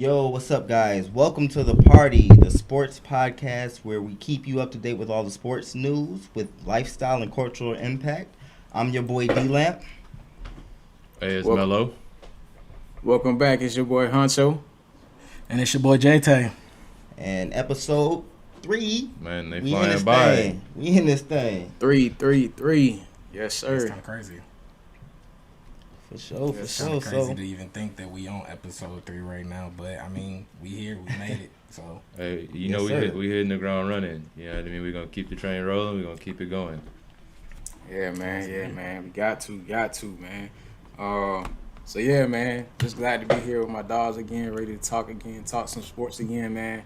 Yo, what's up, guys? Welcome to the party, the sports podcast where we keep you up to date with all the sports news with lifestyle and cultural impact. I'm your boy D Lamp, Hey, it's Welcome, Melo. welcome back. It's your boy Huncho. And it's your boy Jay-Tay. and episode 3, Man, they we in this flying by. thing. We in this thing. 333. Yes, It's sir. kind of crazy. For sure, for It's sure. kind of crazy So, to even think that we on episode 3 right now. But, I mean, we here. We made it. So, Hey, you Yes, know sir. we hitting the ground running. You know what I mean? We're gonna keep the train rolling. We're gonna keep it going. Yeah, man. We got to, man. So yeah, man. Just glad to be here with my dogs again, ready to talk again, talk some sports again, man.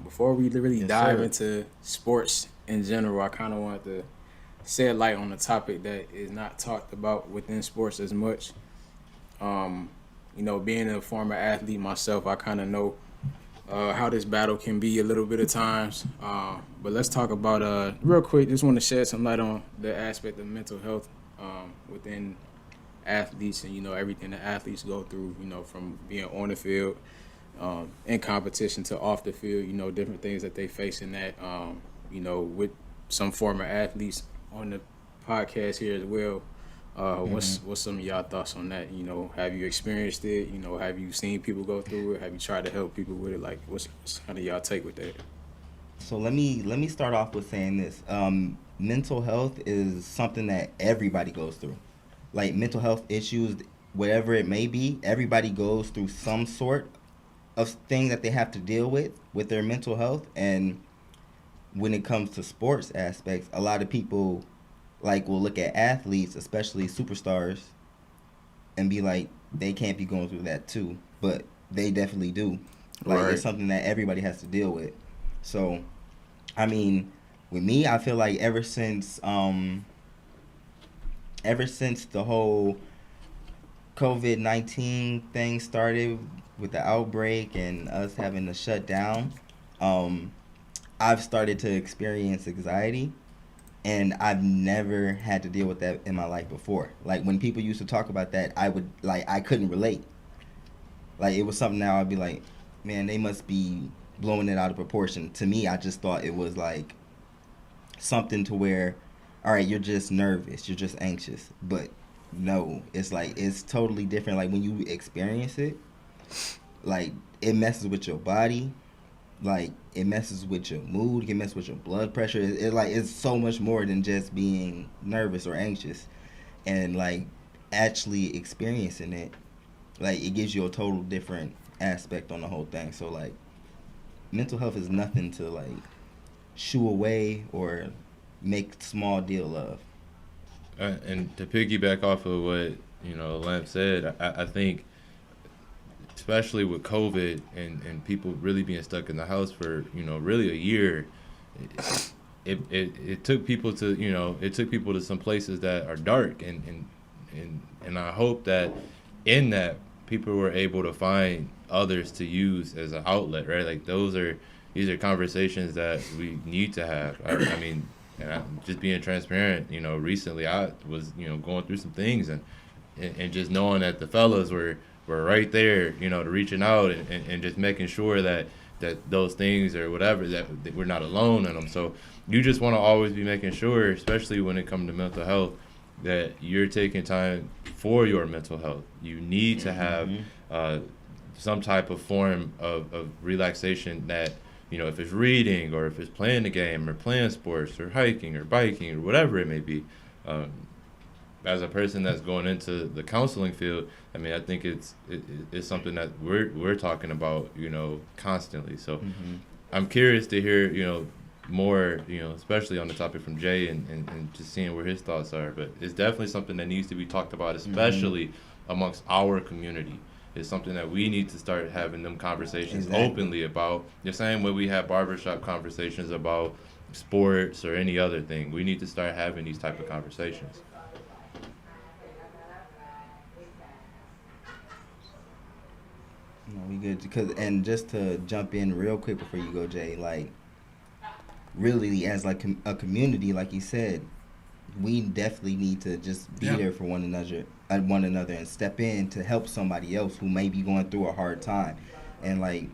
Before we really Yes, dive sir. into sports in general, I kind of wanted to shed light on a topic that is not talked about within sports as much. Being a former athlete myself, I kind of know how this battle can be a little bit of times. But let's talk about real quick. Just want to shed some light on the aspect of mental health within athletes, and everything that athletes go through. From being on the field, in competition to off the field. Different things that they face in that. With some former athletes on the podcast here as well. What's some of y'all thoughts on that? Have you experienced it? Have you seen people go through it? Have you tried to help people with it? Like, what's kind of y'all take with that? so let me start off with saying this. Mental health is something that everybody goes through. Like mental health issues, whatever it may be, everybody goes through some sort of thing that they have to deal with their mental health. And when it comes to sports aspects, a lot of people like will look at athletes, especially superstars, and be like, they can't be going through that too, but they definitely do. Like Right. it's something that everybody has to deal with. So, I mean, with me, I feel like ever since the whole COVID-19 thing started with the outbreak and us having to shut down, um, I've started to experience anxiety, and I've never had to deal with that in my life before. Like when people used to talk about that, I couldn't relate. Like it was something now I'd be like, man, they must be blowing it out of proportion. To me, I just thought it was like something to where, all right, you're just nervous, you're just anxious. But no, it's like it's totally different. Like when you experience it, like it messes with your body, like it messes with your mood, it can mess with your blood pressure. It's so much more than just being nervous or anxious. And like actually experiencing it, like it gives you a total different aspect on the whole thing. So like mental health is nothing to like shoo away or make small deal of. And to piggyback off of what Lamp said, I think especially with COVID and people really being stuck in the house for really a year, it took people to some places that are dark and I hope that in that people were able to find others to use as an outlet, right? Like these are conversations that we need to have. I mean, and I'm just being transparent. Recently I was going through some things and just knowing that the fellas were right there, to reaching out and just making sure that those things or whatever that we're not alone in them. So you just want to always be making sure, especially when it comes to mental health, that you're taking time for your mental health. You need to have some type of form of relaxation that, if it's reading or if it's playing the game or playing sports or hiking or biking or whatever it may be. As a person that's going into the counseling field, I mean, I think it's something that we're talking about, constantly. So I'm curious to hear, more, especially on the topic from Jay and just seeing where his thoughts are. But it's definitely something that needs to be talked about, especially amongst our community. It's something that we need to start having them conversations openly about. The same way we have barbershop conversations about sports or any other thing. We need to start having these type of conversations. No, we good because and just to jump in real quick before you go, Jay, like really as like a community, like you said, we definitely need to just be Yeah. there for one another and step in to help somebody else who may be going through a hard time. and like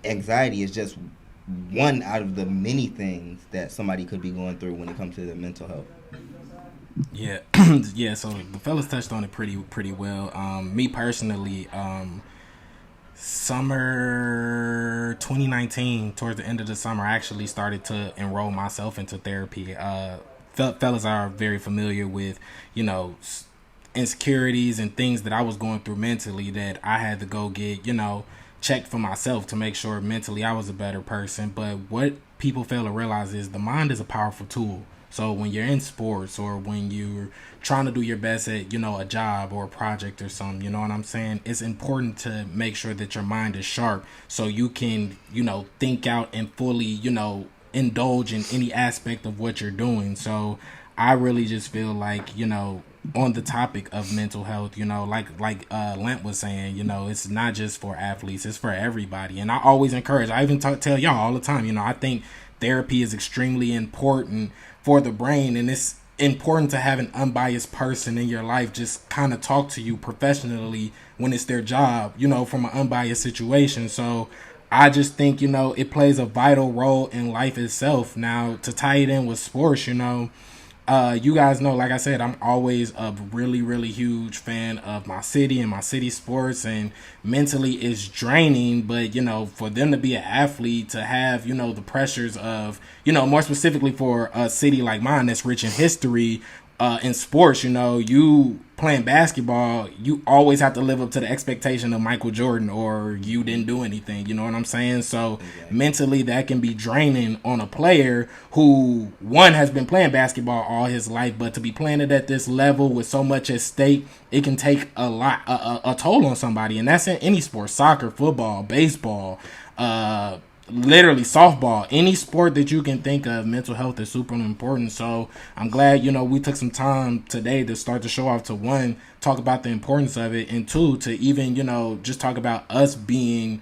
anxiety is just one out of the many things that somebody could be going through when it comes to their mental health. Yeah, yeah. So the fellas touched on it pretty well. Me personally, summer 2019, towards the end of the summer, I actually started to enroll myself into therapy. Fellas are very familiar with, insecurities and things that I was going through mentally that I had to go get, checked for myself to make sure mentally I was a better person. But what people fail to realize is the mind is a powerful tool. So when you're in sports or when you're trying to do your best at, a job or a project or something, you know what I'm saying? It's important to make sure that your mind is sharp so you can, think out and fully, indulge in any aspect of what you're doing. So I really just feel like, on the topic of mental health, like Lent was saying, it's not just for athletes, it's for everybody. And I always encourage, I even tell y'all all the time, I think therapy is extremely important for the brain, and it's important to have an unbiased person in your life just kind of talk to you professionally when it's their job, from an unbiased situation. So I just think, it plays a vital role in life itself. Now, to tie it in with sports, you guys know, like I said, I'm always a really, really huge fan of my city and my city sports, and mentally it's draining. But, for them to be an athlete, to have, the pressures of, more specifically for a city like mine that's rich in history, in sports, you playing basketball, you always have to live up to the expectation of Michael Jordan or you didn't do anything, you know what I'm saying? So mentally that can be draining on a player who, one, has been playing basketball all his life, but to be playing it at this level with so much at stake, it can take a toll on somebody. And that's in any sport: soccer, football, baseball, literally softball, any sport that you can think of. Mental health is super important. So I'm glad, we took some time today to start to show off, to one, talk about the importance of it, and two, to even, just talk about us being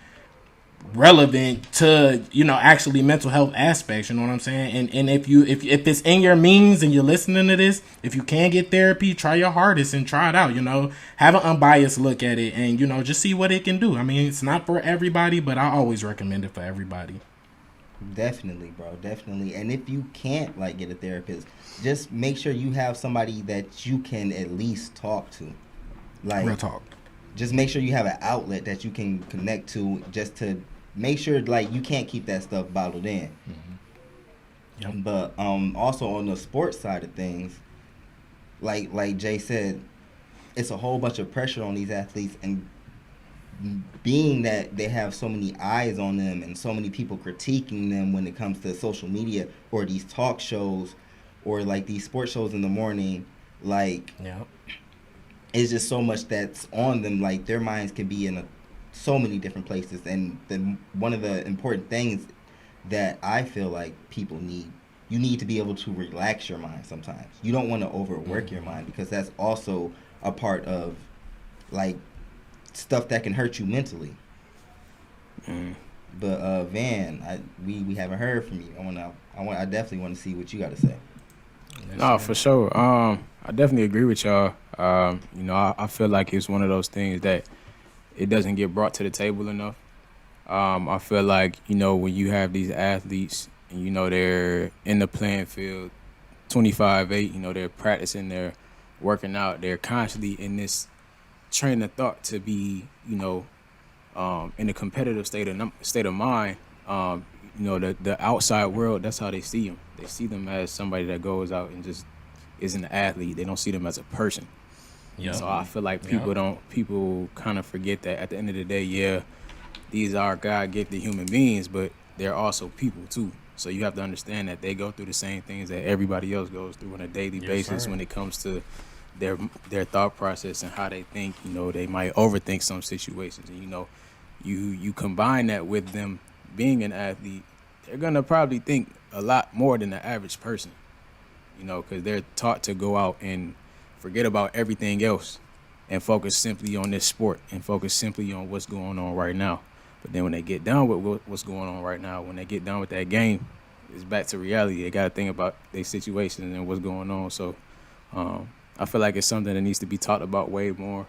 relevant to, actually mental health aspects, you know what I'm saying? And if it's in your means and you're listening to this, if you can get therapy, try your hardest and try it out, have an unbiased look at it and, just see what it can do. I mean, it's not for everybody, but I always recommend it for everybody. Definitely, bro. Definitely. And if you can't get a therapist, just make sure you have somebody that you can at least talk to. Real talk. Just make sure you have an outlet that you can connect to, just to make sure you can't keep that stuff bottled in. Mm-hmm. Yep. But also on the sports side of things, like Jay said, it's a whole bunch of pressure on these athletes, and being that they have so many eyes on them and so many people critiquing them when it comes to social media or these talk shows or these sports shows in the morning, Yep. it's just so much that's on them. Their minds can be in so many different places. And one of the important things that I feel like people need, you need to be able to relax your mind sometimes. You don't want to overwork your mind, because that's also a part of stuff that can hurt you mentally. But Van, we haven't heard from you. I definitely want to see what you got to say. No, for sure. I definitely agree with y'all. I feel like it's one of those things that it doesn't get brought to the table enough. I feel like, when you have these athletes and, they're in the playing field 25/8, they're practicing, they're working out, they're constantly in this train of thought to be, in a competitive state of mind. The outside world, that's how they see them. They see them as somebody that goes out and just is an athlete. They don't see them as a person. Yeah. So I feel like people kind of forget that at the end of the day, these are God-gifted human beings, but they're also people too. So you have to understand that they go through the same things that everybody else goes through on a daily basis when it comes to their thought process and how they think. They might overthink some situations, and you combine that with them being an athlete, they're gonna probably think a lot more than the average person, because they're taught to go out and forget about everything else and focus simply on this sport and focus simply on what's going on right now. But then when they get done with what's going on right now, when they get done with that game, it's back to reality. They got to think about their situation and what's going on. So I feel like it's something that needs to be talked about way more.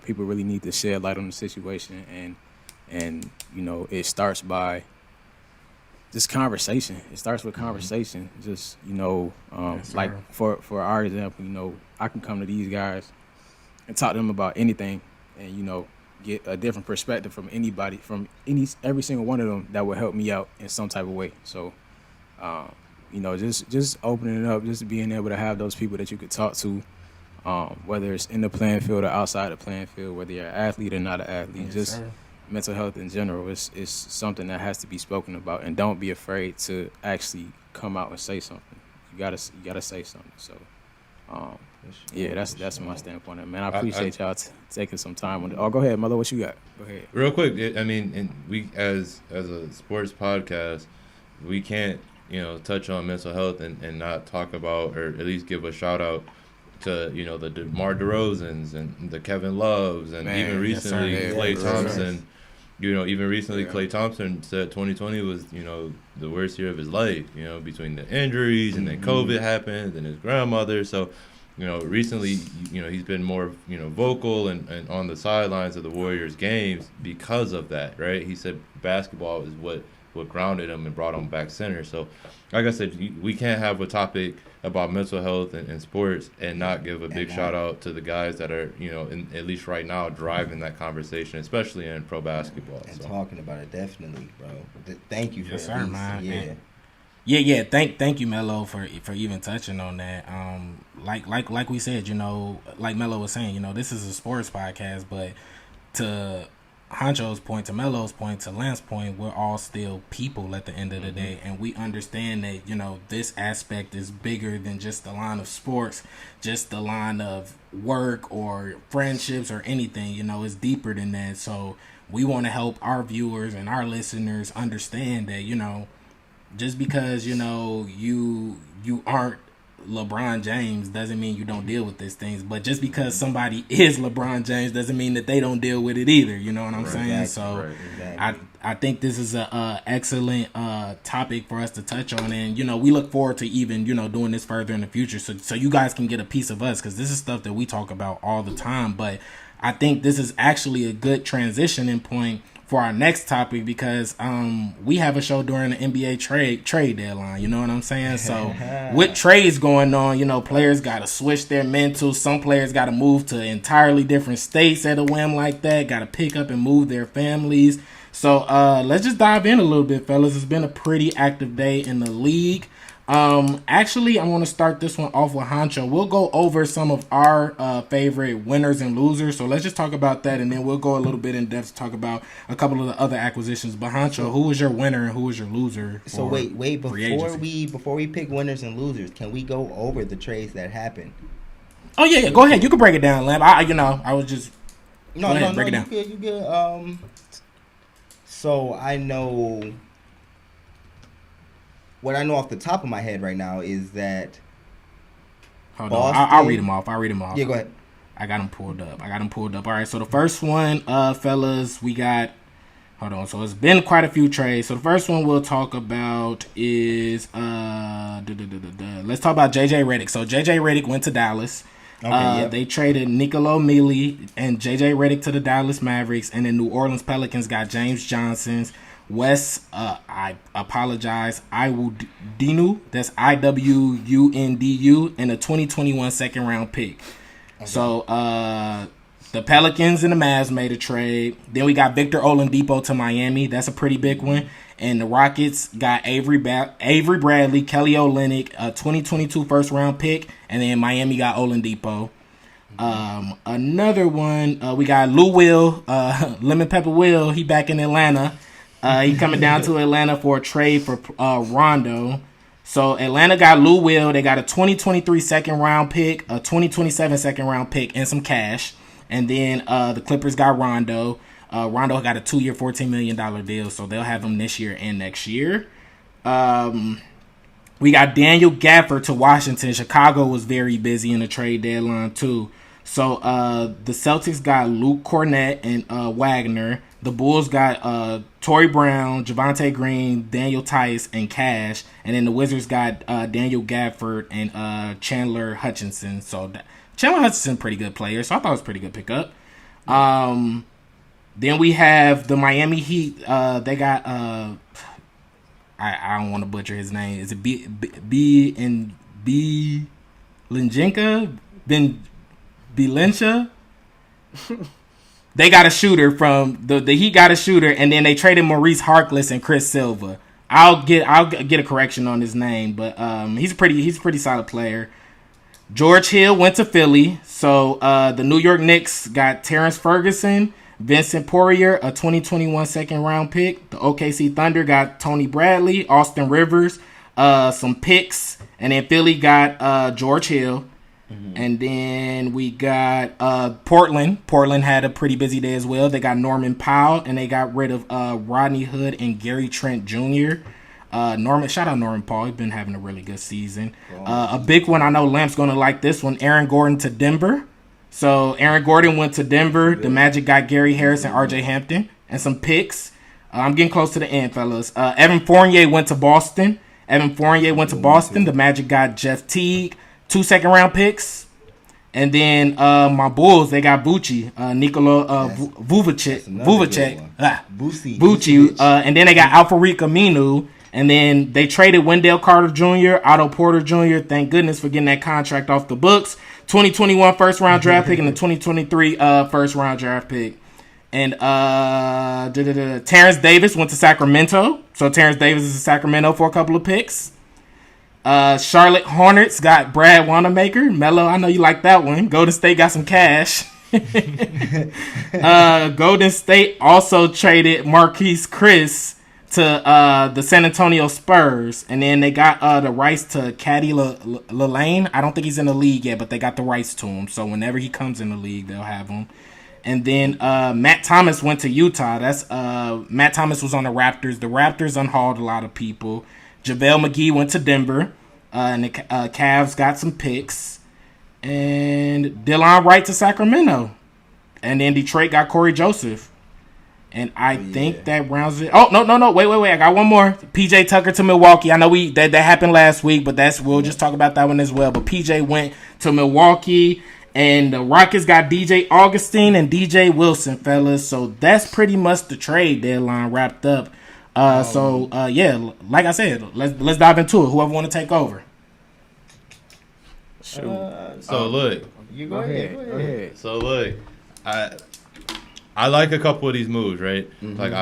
People really need to shed light on the situation and And, you know, it starts by just conversation. It starts with conversation. Just, you know, Yes, like sir. for our example, you know, I can come to these guys and talk to them about anything and, you know, get a different perspective from anybody, from every single one of them that will help me out in some type of way. So, you know, just opening it up, just being able to have those people that you could talk to, whether it's in the playing field or outside the playing field, whether you're an athlete or not an athlete, Yes, just sir. mental health in general is something that has to be spoken about, and don't be afraid to actually come out and say something. You gotta say something. So, yeah, that's my standpoint, man. I appreciate y'all taking some time on it. Oh, go ahead, Melo. What you got? Go ahead. Real quick, I mean, and we as a sports podcast, we can't touch on mental health and not talk about, or at least give a shout out to the DeMar DeRozans and the Kevin Loves, and Man, even yes, sir. recently Yeah, Klay for sure. Thompson. Even recently Yeah. Klay Thompson said 2020 was the worst year of his life. Between the injuries and then COVID happened and his grandmother. So recently he's been more vocal and on the sidelines of the Warriors games because of that. Right? He said basketball is what grounded him and brought him back center. So, like I said, we can't have a topic about mental health and sports and not give a big shout out to the guys that are, at least right now, driving that conversation, especially in pro basketball. And So. talking about it, definitely, bro. Thank you for Yes, at sir, least- man. Yeah. Yeah. Thank you, Melo, for even touching on that. Like we said, like Melo was saying, this is a sports podcast, but to Huncho's point, to Melo's point, to Lance's point, we're all still people at the end of the day, and we understand that this aspect is bigger than just the line of sports, just the line of work or friendships or anything. It's deeper than that. So we want to help our viewers and our listeners understand that just because you aren't LeBron James doesn't mean you don't deal with these things, but just because somebody is LeBron James doesn't mean that they don't deal with it either. You know what I'm saying? So Exactly. I think this is a excellent topic for us to touch on, and we look forward to even doing this further in the future, so you guys can get a piece of us, because this is stuff that we talk about all the time. But I think this is actually a good transitioning point for our next topic, because we have a show during the NBA trade deadline. You know what I'm saying? So with trades going on, players got to switch their mental. Some players got to move to entirely different states at a whim like that. Got to pick up and move their families. So let's just dive in a little bit, fellas. It's been a pretty active day in the league. Actually, I want to start this one off with Huncho. We'll go over some of our favorite winners and losers. So let's just talk about that, and then we'll go a little bit in depth to talk about a couple of the other acquisitions. But Huncho, who was your winner and who was your loser? So wait, free agency? before we pick winners and losers, can we go over the trades that happened? Oh yeah. Go ahead. You can break it down, Lamb. I was just No, go ahead, no, break it no. down. You good. So I know. What I know off the top of my head right now is that. Hold on. Boston- I'll read them off. Yeah, go ahead. I got them pulled up. All right, so the first one, fellas, we got. Hold on. So it's been quite a few trades. So the first one we'll talk about is let's talk about J.J. Redick. So J.J. Redick went to Dallas. Okay, yep. They traded Nicolo Mealy and J.J. Redick to the Dallas Mavericks, and then New Orleans Pelicans got James Johnson's Wes, I apologize, Iwundu, that's Iwundu, and a 2021 second round pick. Okay. So the Pelicans and the Mavs made a trade. Then we got Victor Oladipo to Miami. That's a pretty big one. And the Rockets got Avery Bradley, Kelly Olynyk, a 2022 first round pick, and then Miami got Oladipo. Another one, we got Lou Will, Lemon Pepper Will. He back in Atlanta. He coming down to Atlanta for a trade for Rondo. So Atlanta got Lou Will. They got a 2023 second round pick, a 2027 second round pick, and some cash. And then the Clippers got Rondo. Rondo got a 2-year, $14 million deal, so they'll have him this year and next year. We got Daniel Gafford to Washington. Chicago was very busy in the trade deadline too. So the Celtics got Luke Cornett and Wagner. The Bulls got Torrey Brown, Javonte Green, Daniel Tice, and Cash. And then the Wizards got Daniel Gafford and Chandler Hutchinson. So Chandler Hutchinson, pretty good player. So I thought it was a pretty good pickup. Then we have the Miami Heat. They got I don't want to butcher his name. Is it B Linjenka? Ben Bilencha? They got a shooter from the Heat got a shooter, and then they traded Maurice Harkless and Chris Silva. I'll get a correction on his name, but he's a pretty solid player. George Hill went to Philly, so the New York Knicks got Terrence Ferguson, Vincent Poirier, a 2021 second round pick. The OKC Thunder got Tony Bradley, Austin Rivers, some picks, and then Philly got George Hill. Mm-hmm. And then we got Portland. Portland had a pretty busy day as well. They got Norman Powell, and they got rid of Rodney Hood and Gary Trent Jr. Shout out Norman Powell. He's been having a really good season. A big one, I know Lamp's going to like this one. Aaron Gordon to Denver. So Aaron Gordon went to Denver. The Magic got Gary Harris and RJ Hampton and some picks. I'm getting close to the end, fellas. Evan Fournier went to Boston. The Magic got Jeff Teague, 2 second-round picks. And then my Bulls, they got Bucci, Nikola Vucevic. And then they got Alfred Aminu. And then they traded Wendell Carter Jr., Otto Porter Jr. Thank goodness for getting that contract off the books. 2021 first-round draft pick and the 2023 first-round draft pick. And Terrence Davis went to Sacramento. So Terrence Davis is in Sacramento for a couple of picks. Charlotte Hornets got Brad Wanamaker. Melo, I know you like that one. Golden State got some cash. Golden State also traded Marquise Chris to the San Antonio Spurs. And then they got the rights to Caddy Lalane. I don't think he's in the league yet, but they got the rights to him. So whenever he comes in the league, they'll have him. And then Matt Thomas went to Utah. Matt Thomas was on the Raptors. The Raptors unhauled a lot of people. JaVale McGee went to Denver. And the Cavs got some picks. And Delon Wright to Sacramento. And then Detroit got Corey Joseph. And I think that rounds it. Oh, no. Wait. I got one more. PJ Tucker to Milwaukee. I know that happened last week, but we'll just talk about that one as well. But PJ went to Milwaukee. And the Rockets got DJ Augustine and DJ Wilson, fellas. So that's pretty much the trade deadline wrapped up. Like I said, let's dive into it. Whoever want to take over. Look, you go ahead. So look, I like a couple of these moves, right? Mm-hmm. Like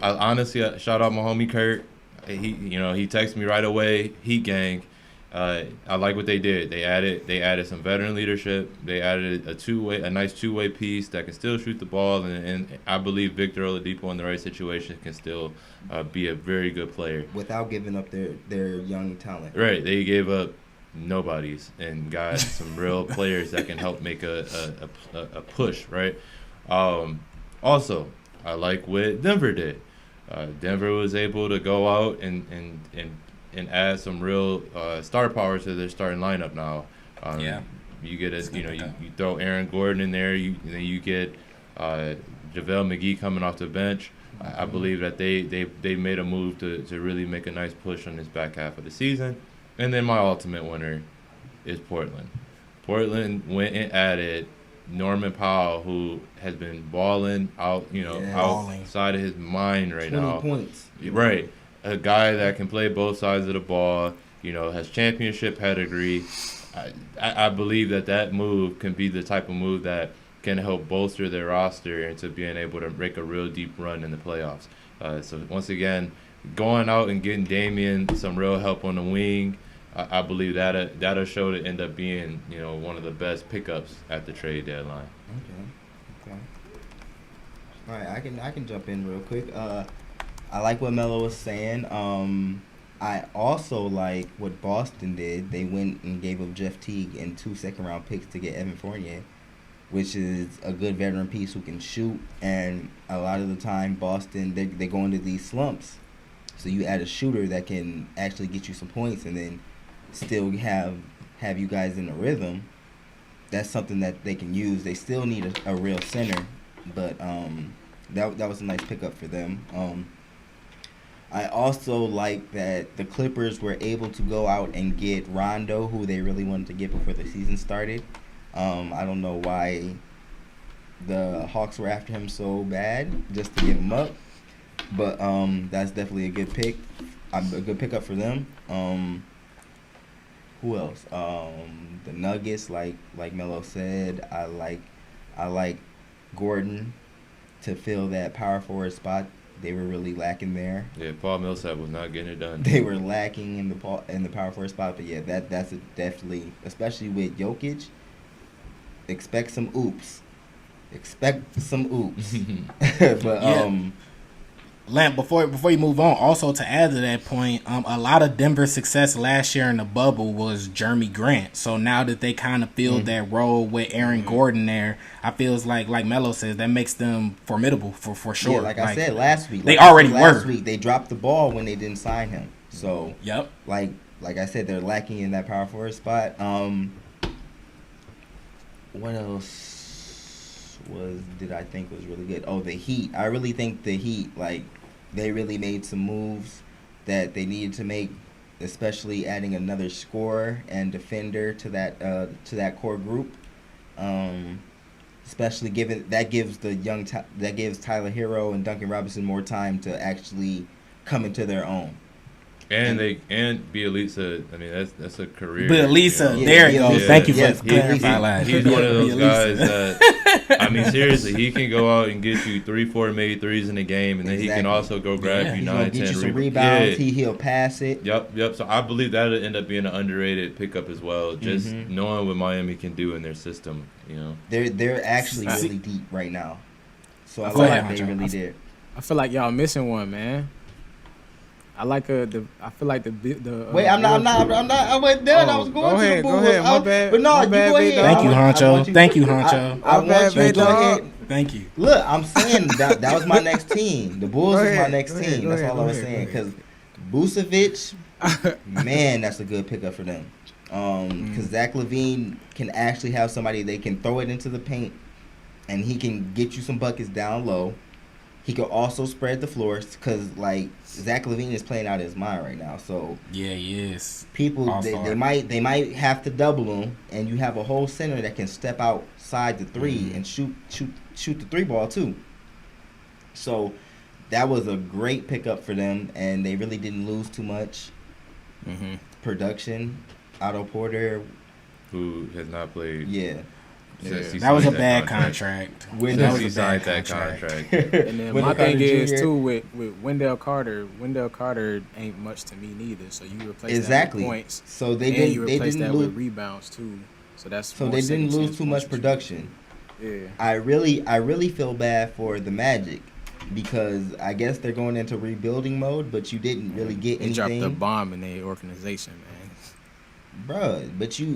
I honestly shout out my homie Kurt. He texted me right away. Heat Gang. I like what they did. They added some veteran leadership. They added a nice two-way piece that can still shoot the ball, and I believe Victor Oladipo in the right situation can still be a very good player without giving up their young talent. Right, they gave up nobodies and got some real players that can help make a push. Right. Also, I like what Denver did. Denver was able to go out and add some real star power to their starting lineup now. You get you throw Aaron Gordon in there. You get JaVale McGee coming off the bench. I believe that they made a move to really make a nice push on this back half of the season. And then my ultimate winner is Portland. Portland went and added Norman Powell, who has been balling out, outside of his mind right 20 now. 20 points. Right. A guy that can play both sides of the ball, has championship pedigree. I believe that move can be the type of move that can help bolster their roster into being able to make a real deep run in the playoffs. So once again, going out and getting Damian some real help on the wing, I believe that'll show to end up being one of the best pickups at the trade deadline. Okay. All right, I can jump in real quick. I like what Melo was saying. I also like what Boston did. They went and gave up Jeff Teague and 2 second-round picks to get Evan Fournier, which is a good veteran piece who can shoot. And a lot of the time, Boston, they go into these slumps. So you add a shooter that can actually get you some points and then still have you guys in a rhythm. That's something that they can use. They still need a real center, but that was a nice pickup for them. I also like that the Clippers were able to go out and get Rondo, who they really wanted to get before the season started. I don't know why the Hawks were after him so bad just to give him up. But that's definitely a good pick. A good pickup for them. Who else? The Nuggets, like Melo said, I like Gordon to fill that power forward spot. They were really lacking there. Yeah, Paul Millsap was not getting it done. They were lacking in the power forward spot, but yeah, that's definitely, especially with Jokic. Expect some oops. But Yeah. Lamp, before you move on, also to add to that point, a lot of Denver's success last year in the bubble was Jeremy Grant. So now that they kind of filled that role with Aaron Gordon there, I feels like Melo says, that makes them formidable for sure. Yeah, like I said last week, they already were. Last week they dropped the ball when they didn't sign him. So yep, like I said, they're lacking in that power forward spot. What else did I think was really good? Oh, the Heat. I really think the Heat, like, they really made some moves that they needed to make, especially adding another scorer and defender to that core group. Especially given that gives Tyler Hero and Duncan Robinson more time to actually come into their own. And Bielitsa, I mean, that's a career. Bielitsa, there you go. Yeah. Thank you for Yes, clarifying. He's one of those guys that, I mean, seriously, he can go out and get you 3-4 made threes in a game, and then he can also go grab you He's 9, gonna 10 get you some rebounds. Yeah. He'll pass it. Yep. So I believe that'll end up being an underrated pickup as well. Just knowing what Miami can do in their system, you know. They're actually really deep right now. So I Go like ahead, they Huncho. really did. I feel like y'all missing one, man. I feel like the. Wait, I'm not. I wasn't done. I was going to the Bulls. Go ahead. My bad. But no, My you bad, go big ahead. dog. Thank you, Huncho. Thank you, Huncho. I My bad, want you to big go dog. ahead. Thank you. Look, I'm saying that was my next team. The Bulls is my next team. Go That's ahead, all I was go saying. ahead. Because Vucevic, man, that's a good pickup for them. Because Zach LaVine can actually have somebody they can throw it into the paint, and he can get you some buckets down low. He could also spread the floors because, like, Zach LaVine is playing out his mind right now. So Yeah, he is. people All-star. they might have to double him, and you have a whole center that can step outside the three and shoot the three ball too. So that was a great pickup for them, and they really didn't lose too much. Production, Otto Porter, Who has not played. yeah. Since he That was a signed bad contract. When That Since was he a bad signed that contract. contract. And then Wendell my thing Carter is Jr. too with Wendell Carter. Wendell Carter ain't much to me neither. So you replace Exactly. that with points. So they and didn't. you They replace didn't that lose. with rebounds too. So that's So more they didn't second lose chance too much points. production. Yeah. I really feel bad for the Magic because I guess they're going into rebuilding mode, but you didn't really get They dropped a anything, bomb in their organization, man. bruh. But you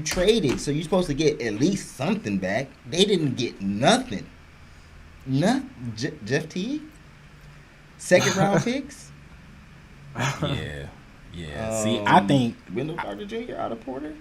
traded, so you're supposed to get at least something back. They didn't get nothing. Jeff Teague, second round picks. Yeah. See, I think Wendell Carter Jr. out of Porter.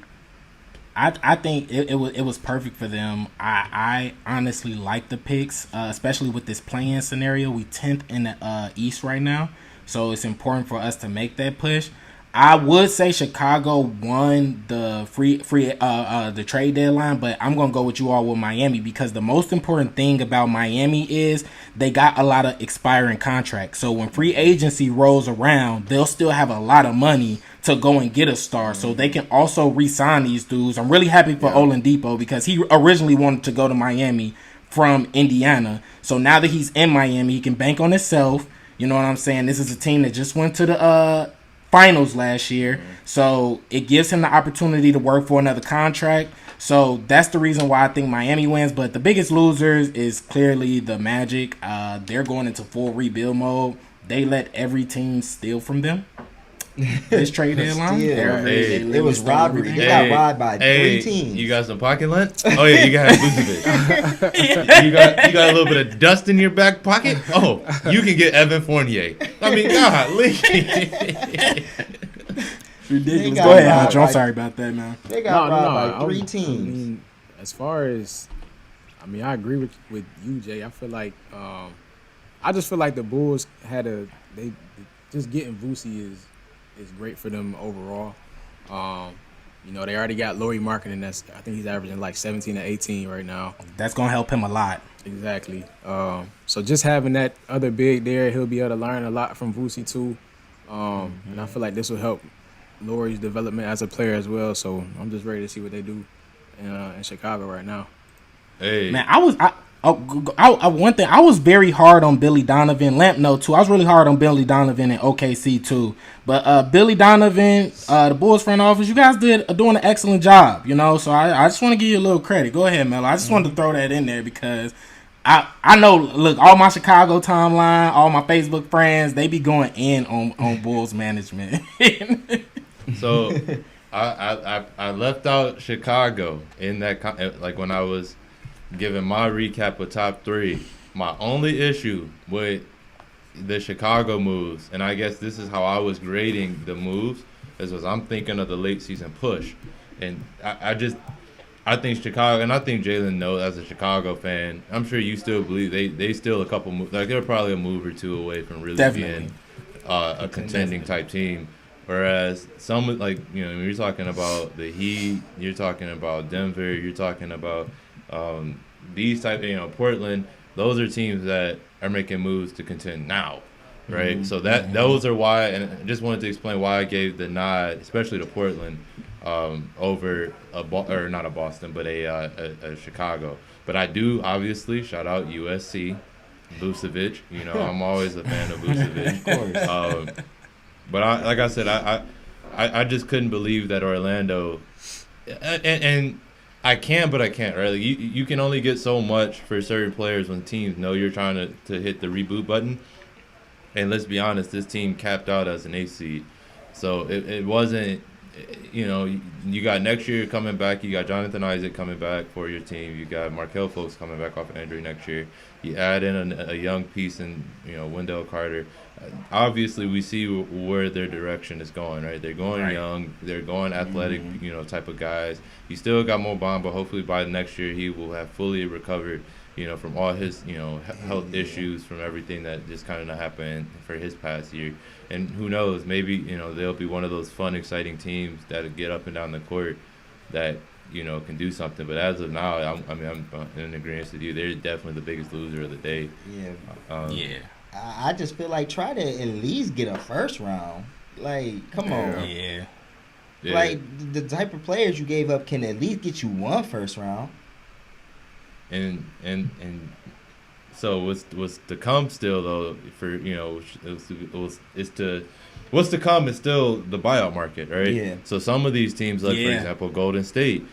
I think it was perfect for them. I honestly like the picks, especially with this play-in scenario. We 10th in the East right now, so it's important for us to make that push. I would say Chicago won the the trade deadline, but I'm gonna go with you all with Miami because the most important thing about Miami is they got a lot of expiring contracts. So when free agency rolls around, they'll still have a lot of money to go and get a star, so they can also re-sign these dudes. I'm really happy for Oladipo because he originally wanted to go to Miami from Indiana. So now that he's in Miami, he can bank on himself. You know what I'm saying? This is a team that just went to the finals last year, so it gives him the opportunity to work for another contract. So that's the reason why I think Miami wins. But the biggest losers is clearly the Magic. They're going into full rebuild mode. They let every team steal from them this trade deadline. It was robbery. They got robbed by 3 teams. You got some pocket lint? Oh yeah, you got Vucevic. you got a little bit of dust in your back pocket? Oh, you can get Evan Fournier. I mean, golly. Ridiculous. Go ahead, Huncho. I'm sorry about that, man. They got robbed by 3 I teams. mean, as far as, I agree with you, Jay. I feel like, I just feel like the Bulls they just getting Vuce is great for them overall. You know, they already got Lauri Markkinen. I think he's averaging like 17 to 18 right now. That's gonna help him a lot. Exactly. So just having that other big there, he'll be able to learn a lot from Vuce too. And I feel like this will help Lauri's development as a player as well. So I'm just ready to see what they do in Chicago right now. Hey, Man, one thing, I was very hard on Billy Donovan. Lamp note too. I was really hard on Billy Donovan and OKC too. But Billy Donovan, the Bulls front office, you guys doing an excellent job. You know, so I just want to give you a little credit. Go ahead, Melo. I just wanted to throw that in there because I know. Look, all my Chicago timeline, all my Facebook friends, they be going in on Bulls management. so I left out Chicago in that like when I was giving my recap of top 3. My only issue with the Chicago moves, and I guess this is how I was grading the moves, is I'm thinking of the late season push. And I think Chicago, and I think Jalen knows as a Chicago fan, I'm sure you still believe they still a couple moves, like they're probably a move or two away from really being a contending type team. Whereas some, like, you know, you're talking about the Heat, you're talking about Denver, you're talking about these type, you know, Portland. Those are teams that are making moves to contend now, right? Mm-hmm. So those are why, and I just wanted to explain why I gave the nod, especially to Portland, over not a Boston, but a Chicago. But I do obviously shout out USC, Vucevic. You know, I'm always a fan of Vucevic. Of course. But like I said, I just couldn't believe that Orlando, and I can, but I can't, right? Like you can only get so much for certain players when teams know you're trying to hit the reboot button. And let's be honest, this team capped out as an 8 seed. So it wasn't, you know, you got next year coming back. You got Jonathan Isaac coming back for your team. You got Markelle Fultz coming back off an injury next year. You add in a young piece in, you know, Wendell Carter. Obviously, we see where their direction is going, right? They're going young. They're going athletic, you know, type of guys. You still got Mo Bamba. Hopefully, by next year, he will have fully recovered, you know, from all his, you know, health issues, from everything that just kind of happened for his past year. And who knows, maybe, you know, they'll be one of those fun, exciting teams that get up and down the court that, you know, can do something. But as of now, I'm in agreement with you. They're definitely the biggest loser of the day. Yeah. I just feel like try to at least get a first round. Like, come on. Yeah. Like, the type of players you gave up can at least get you one first round. And so what's to come still, though, for, you know, what's to come is still the buyout market, right? Yeah. So some of these teams, like, for example, Golden State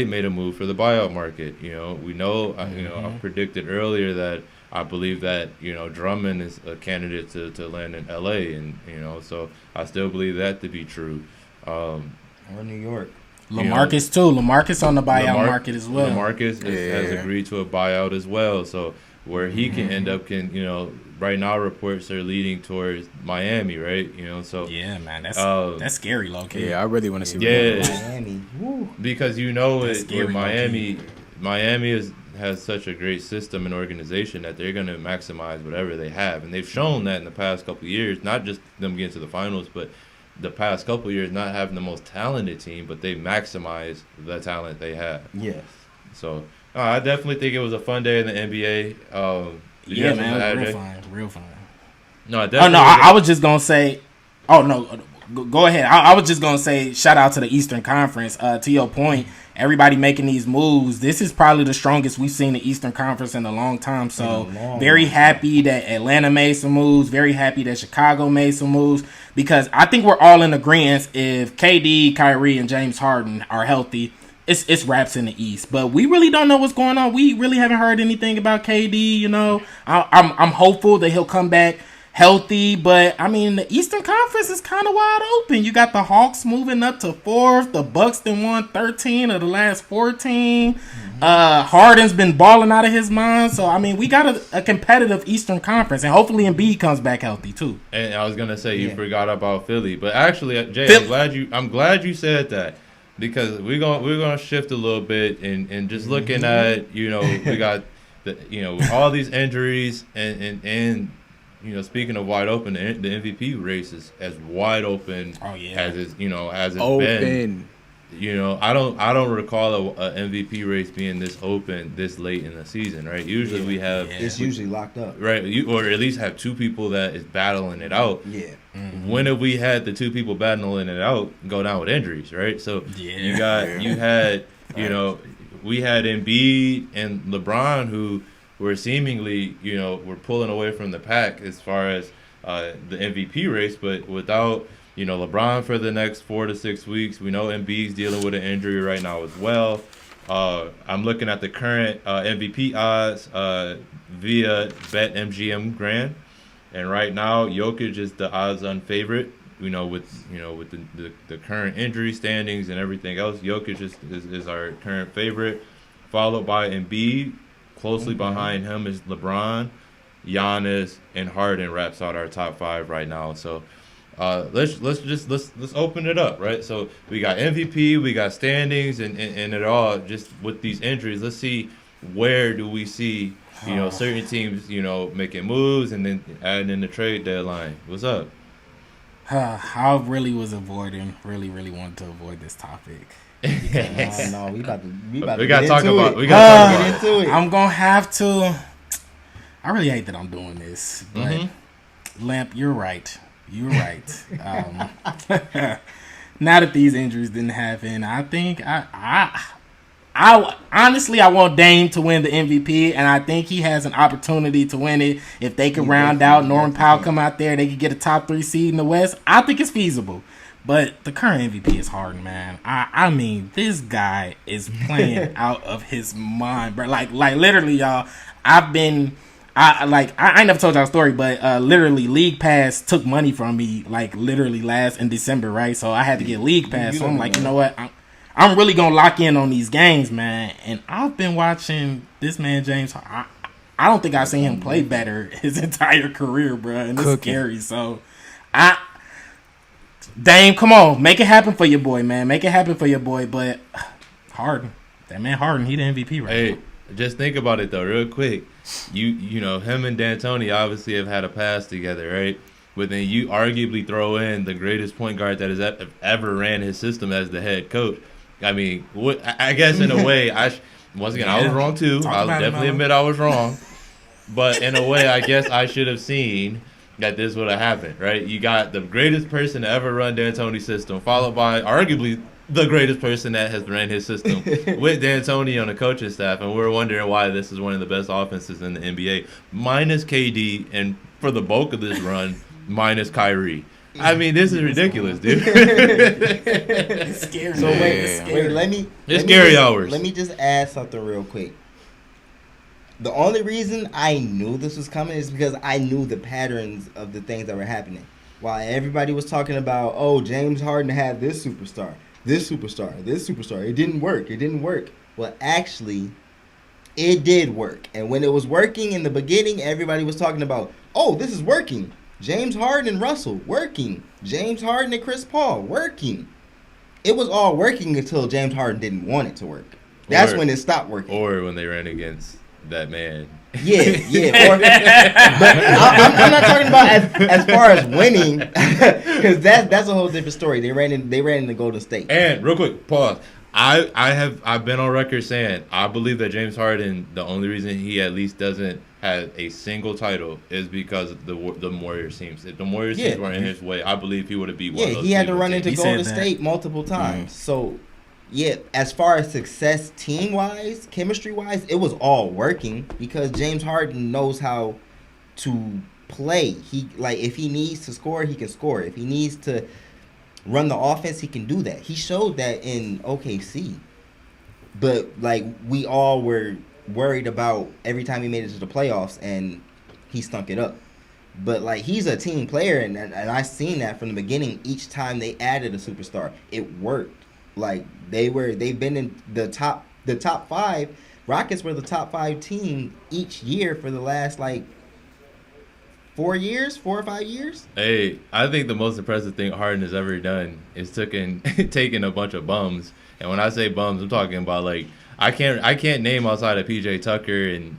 made a move for the buyout market. You know, we know, you know, I predicted earlier that I believe that, you know, Drummond is a candidate to land in L.A. and, you know, so I still believe that to be true. Or New York. LaMarcus too. LaMarcus on the buyout market as well. LaMarcus has agreed to a buyout as well. So where he can end up you know, right now reports are leading towards Miami, right? You know, so yeah, man, that's scary, low-key. Yeah, I really want to see Miami. Woo. Because you know with Miami has such a great system and organization that they're going to maximize whatever they have, and they've shown that in the past couple of years. Not just them getting to the finals, but the past couple of years not having the most talented team, but they maximize the talent they have. Yes. So I definitely think it was a fun day in the NBA. Yeah, man, real fun. No, definitely. I was just gonna say. Oh no, go ahead. I was just gonna say shout out to the Eastern Conference. To your point, everybody making these moves. This is probably the strongest we've seen the Eastern Conference in a long time. So very happy that Atlanta made some moves. Very happy that Chicago made some moves, because I think we're all in agreement if KD, Kyrie, and James Harden are healthy, it's wraps in the East. But we really don't know what's going on. We really haven't heard anything about KD. You know, I'm hopeful that he'll come back healthy, but I mean the Eastern Conference is kind of wide open. You got the Hawks moving up to 4th. The Bucks then won 13 of the last 14. Harden's been balling out of his mind. So I mean, we got a competitive Eastern Conference, and hopefully Embiid comes back healthy too. And I was gonna say you forgot about Philly, but actually, Jay, I'm glad you said that, because we're gonna shift a little bit and just looking at, you know, we got all these injuries and you know, speaking of wide open, the MVP race is as wide open as it's been. I don't recall a MVP race being this open this late in the season, right? Usually we have it's usually locked up, right? Or at least have two people that is battling it out. Yeah. Mm-hmm. When have we had the two people battling it out go down with injuries, right? So you had we had Embiid and LeBron who were seemingly were pulling away from the pack as far as the MVP race, but without LeBron for the next 4 to 6 weeks. We know Embiid's dealing with an injury right now as well. I'm looking at the current MVP odds via BetMGM Grand, and right now Jokic is the odds-on favorite. With the current injury standings and everything else, Jokic is our current favorite, followed by Embiid. Closely behind him is LeBron, Giannis, and Harden wraps out our top 5 right now. So. Let's open it up, right? So we got MVP, we got standings, and it all just with these injuries. Let's see where do we see certain teams making moves and then adding in the trade deadline. What's up? I really was really wanted to avoid this topic. No, we about to gotta talk about it. I'm gonna have to. I really hate that I'm doing this, but Lamp, you're right. You're right. Now that these injuries didn't happen, I think I honestly I want Dame to win the MVP, and I think he has an opportunity to win it if they can round out Norman Powell, come out there, they could get a top 3 seed in the West. I think it's feasible. But the current MVP is Harden, man. I mean, this guy is playing out of his mind, bro. Like literally, y'all. I never told y'all a story, but literally League Pass took money from me literally last in December, right? So I had to get League Pass. So I'm like, you know what? I'm really gonna lock in on these games, man. And I've been watching this man James. I don't think I've seen him play better his entire career, bro. And it's scary. So Dame, come on, make it happen for your boy, man. Make it happen for your boy. But Harden, that man Harden, he the MVP right now. Just think about it though, real quick. Him and D'Antoni obviously have had a pass together, right? But then you arguably throw in the greatest point guard that has ever ran his system as the head coach. I mean, I guess in a way, I was wrong too. I'll definitely admit I was wrong. But in a way, I guess I should have seen that this would have happened, right? You got the greatest person to ever run D'Antoni's system, followed by arguably the greatest person that has ran his system with D'Antoni on the coaching staff, and we're wondering why this is one of the best offenses in the NBA, minus KD, and for the bulk of this run, minus Kyrie. I mean, this is ridiculous, dude. It's scary. So wait, it's scary hours. Let me just add something real quick. The only reason I knew this was coming is because I knew the patterns of the things that were happening. While everybody was talking about, James Harden had this superstar. It didn't work. Well, actually, it did work. And when it was working in the beginning, everybody was talking about, this is working. James Harden and Russell, working. James Harden and Chris Paul, working. It was all working until James Harden didn't want it to work. That's when it stopped working. Or when they ran against that man. Yeah. But I'm not talking about as far as winning, because that's a whole different story. They ran into Golden State. And real quick, pause. I've been on record saying I believe that James Harden, the only reason he at least doesn't have a single title is because the Warriors teams. If the Warriors teams weren't in his way, I believe he would have beat one of those. He had to run into Golden State multiple times. So. Yeah, as far as success team-wise, chemistry-wise, it was all working because James Harden knows how to play. If he needs to score, he can score. If he needs to run the offense, he can do that. He showed that in OKC. But, we all were worried about every time he made it to the playoffs, and he stunk it up. But, he's a team player, and I seen that from the beginning. Each time they added a superstar, it worked. They've been in the top 5. Rockets were the top 5 team each year for the last 4 or 5 years. Hey, I think the most impressive thing Harden has ever done is taking a bunch of bums. And when I say bums, I'm talking about I can't name outside of PJ Tucker and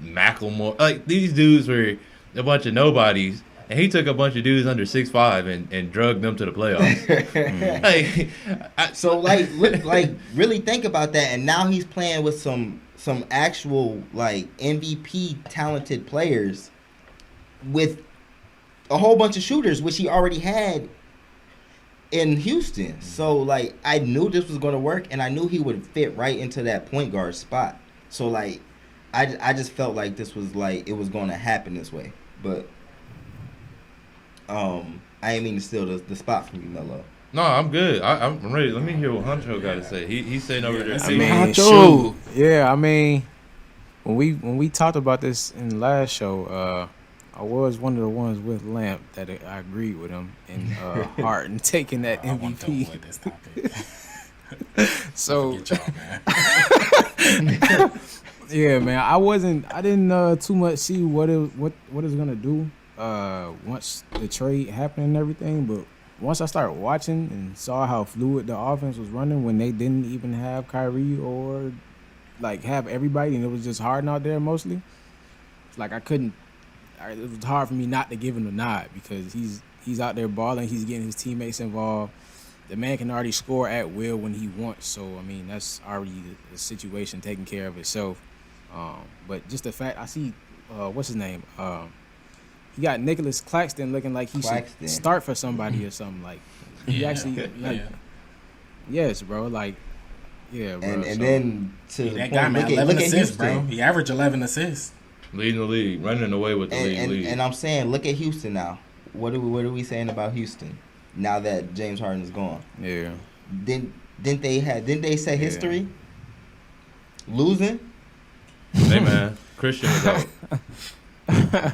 Macklemore. These dudes were a bunch of nobodies. and he took a bunch of dudes under 6'5" and drugged them to the playoffs. Like, really think about that. And now he's playing with some actual like MVP talented players with a whole bunch of shooters, which he already had in Houston. So like, I knew this was going to work, and I knew he would fit right into that point guard spot. So like, I just felt like this was like it was going to happen this way. But I didn't mean to steal the spot from you, Melo. No, I'm good. I'm ready. Let me hear what Huncho got to say. He's sitting over there. I mean, shoot. Yeah, I mean, when we talked about this in the last show, I was one of the ones with Lamp that I agreed with him in heart and taking that MVP. I want to avoid this topic. So, man. yeah, man, I didn't too much see what it's gonna do once the trade happened and everything, but once I started watching and saw how fluid the offense was running when they didn't even have Kyrie or like have everybody, and it was just Harden out there mostly, it's like it was hard for me not to give him a nod because he's out there balling, he's getting his teammates involved. The man can already score at will when he wants, so I mean that's already the situation taking care of itself. But just the fact I see, what's his name? He got Nicholas Claxton looking like he should start for somebody or something. Like he actually, like, yes, bro. Like, yeah, bro. And then to the that point, guy, man, 11 assists, Houston, bro. He averaged 11 assists. Leading the league, running away with the league. And I'm saying, look at Houston now. What are we saying about Houston now that James Harden is gone? Yeah. Didn't they set history? Losing? Hey man, Christian was out.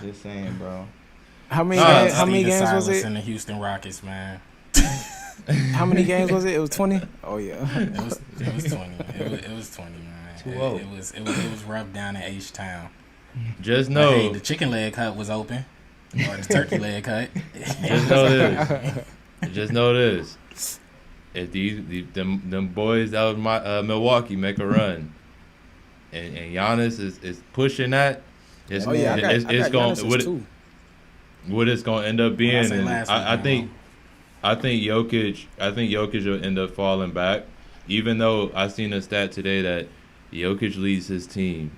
Just saying, bro. How many games was it? In the Houston Rockets, man. How many games was it? It was 20. Oh yeah. It was 20. It was 20, man. 2-0. It was rough down in H-Town. Just know, hey, the chicken leg hut was open, or the turkey leg hut. Just know this. If them boys out of Milwaukee make a run, and Giannis is pushing that, it's going what it's going to end up being. And I think Jokic will end up falling back, even though I seen a stat today that Jokic leads his team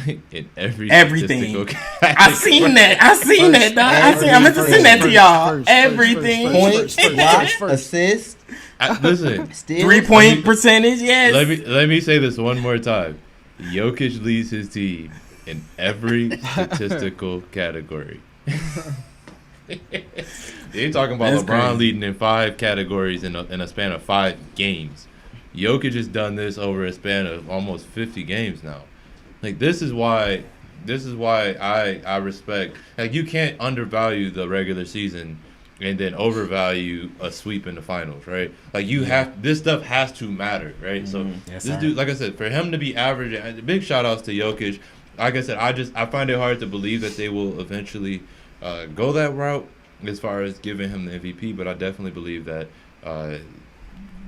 in everything. I seen that, dog. I meant to send that to y'all. Everything. Points, blocks, assists. Listen, 3-point percentage. Yes. Let me say this one more time. Jokic leads his team in every statistical category. They're talking about That's LeBron crazy. leading in 5 categories in a span of 5 games. Jokic has done this over a span of almost 50 games now. Like this is why I respect. Like you can't undervalue the regular season and then overvalue a sweep in the finals, right? Like this stuff has to matter, right? So Yes, this sir. dude, like I said, for him to be average, big shout outs to Jokic. Like I said, I find it hard to believe that they will eventually go that route as far as giving him the MVP, but I definitely believe that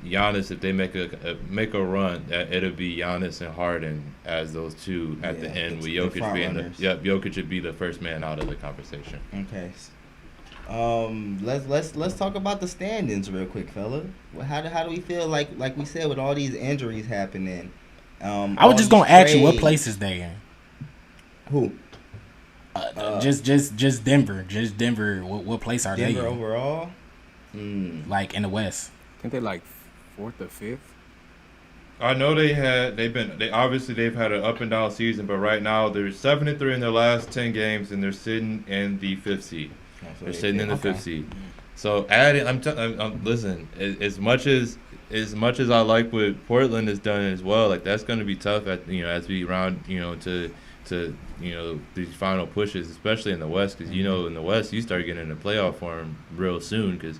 Giannis, if they make a run, it'll be Giannis and Harden as those two at the end, with Jokic being Jokic would be the first man out of the conversation. Okay. Let's talk about the standings real quick, fella. How do we feel like we said with all these injuries happening? I was just gonna ask you what places they in. Who? Just Denver. Just Denver. What place are they Denver in? overall? Like in the West. I think they're like 4th or 5th. I know they've had an up and down season, but right now they're 7-3 in their last 10 games, and they're sitting in the 5th seed. They're sitting in the 5th seed. So listen, as much as I like what Portland has done as well, like that's going to be tough as we round to these final pushes, especially in the West, because in the West you start getting into playoff form real soon, because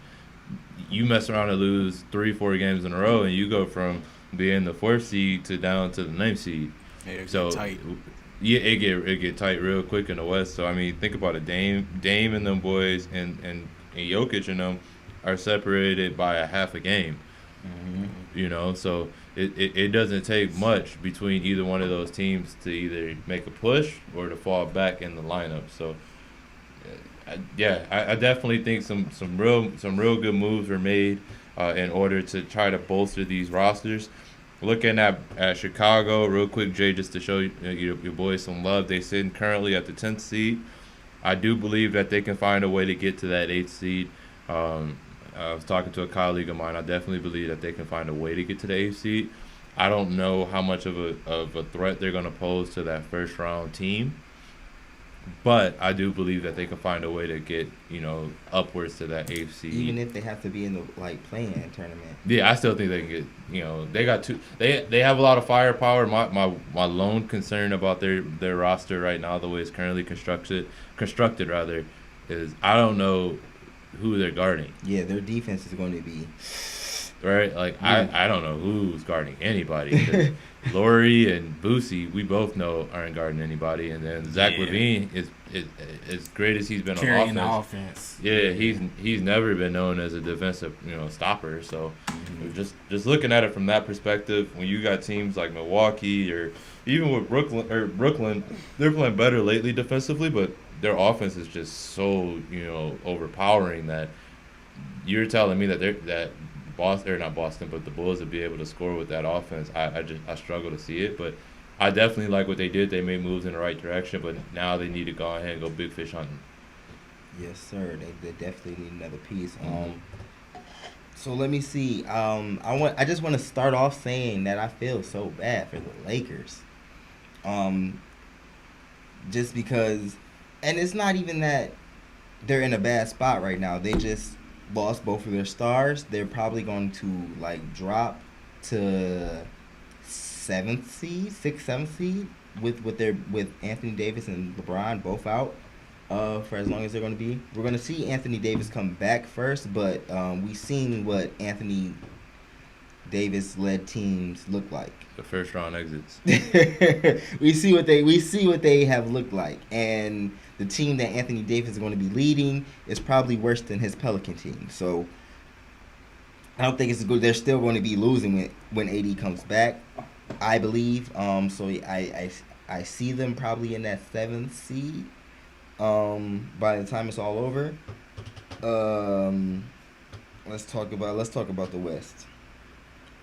you mess around and lose 3-4 games in a row, and you go from being the 4th seed to down to the 9th seed. Yeah, So tight. yeah, it get tight real quick in the West. So I mean, think about it. Dame and them boys and Jokic and them are separated by a half a game. So it doesn't take much between either one of those teams to either make a push or to fall back in the lineup. So I definitely think some real good moves were made in order to try to bolster these rosters. Looking at Chicago, real quick, Jay, just to show your boys some love. They sitting currently at the 10th seed. I do believe that they can find a way to get to that 8th seed. I was talking to a colleague of mine. I definitely believe that they can find a way to get to the 8th seed. I don't know how much of a threat they're going to pose to that first round team, but I do believe that they can find a way to get upwards to that 8th seed. Even if they have to be in the play-in tournament. Yeah, I still think they can get. They got two. They have a lot of firepower. My lone concern about their roster right now, the way it's currently constructed rather, is I don't know who they're guarding. Yeah, their defense is going to be right. Like I don't know who's guarding anybody. Laurie and Boosie, we both know aren't guarding anybody, and then Zach LaVine is as great as he's been carrying on offense. Yeah, he's never been known as a defensive stopper. So just looking at it from that perspective, when you got teams like Milwaukee or even with Brooklyn, they're playing better lately defensively, but their offense is just so overpowering that you're telling me that Boston, or not Boston, but the Bulls would be able to score with that offense. I struggle to see it, but I definitely like what they did. They made moves in the right direction, but now they need to go ahead and go big fish hunting. Yes, sir. They definitely need another piece. So let me see. I just want to start off saying that I feel so bad for the Lakers. Just because, and it's not even that they're in a bad spot right now. They just lost both of their stars. They're probably going to drop to 6th, 7th seed with Anthony Davis and LeBron both out for as long as they're going to be. We're going to see Anthony Davis come back first, but we've seen what Anthony Davis led teams look like. The first round exits. we see what they have looked like, and the team that Anthony Davis is going to be leading is probably worse than his Pelican team. So I don't think it's good. They're still going to be losing when AD comes back, I believe. So I see them probably in that 7th seed by the time it's all over. Let's talk about the West.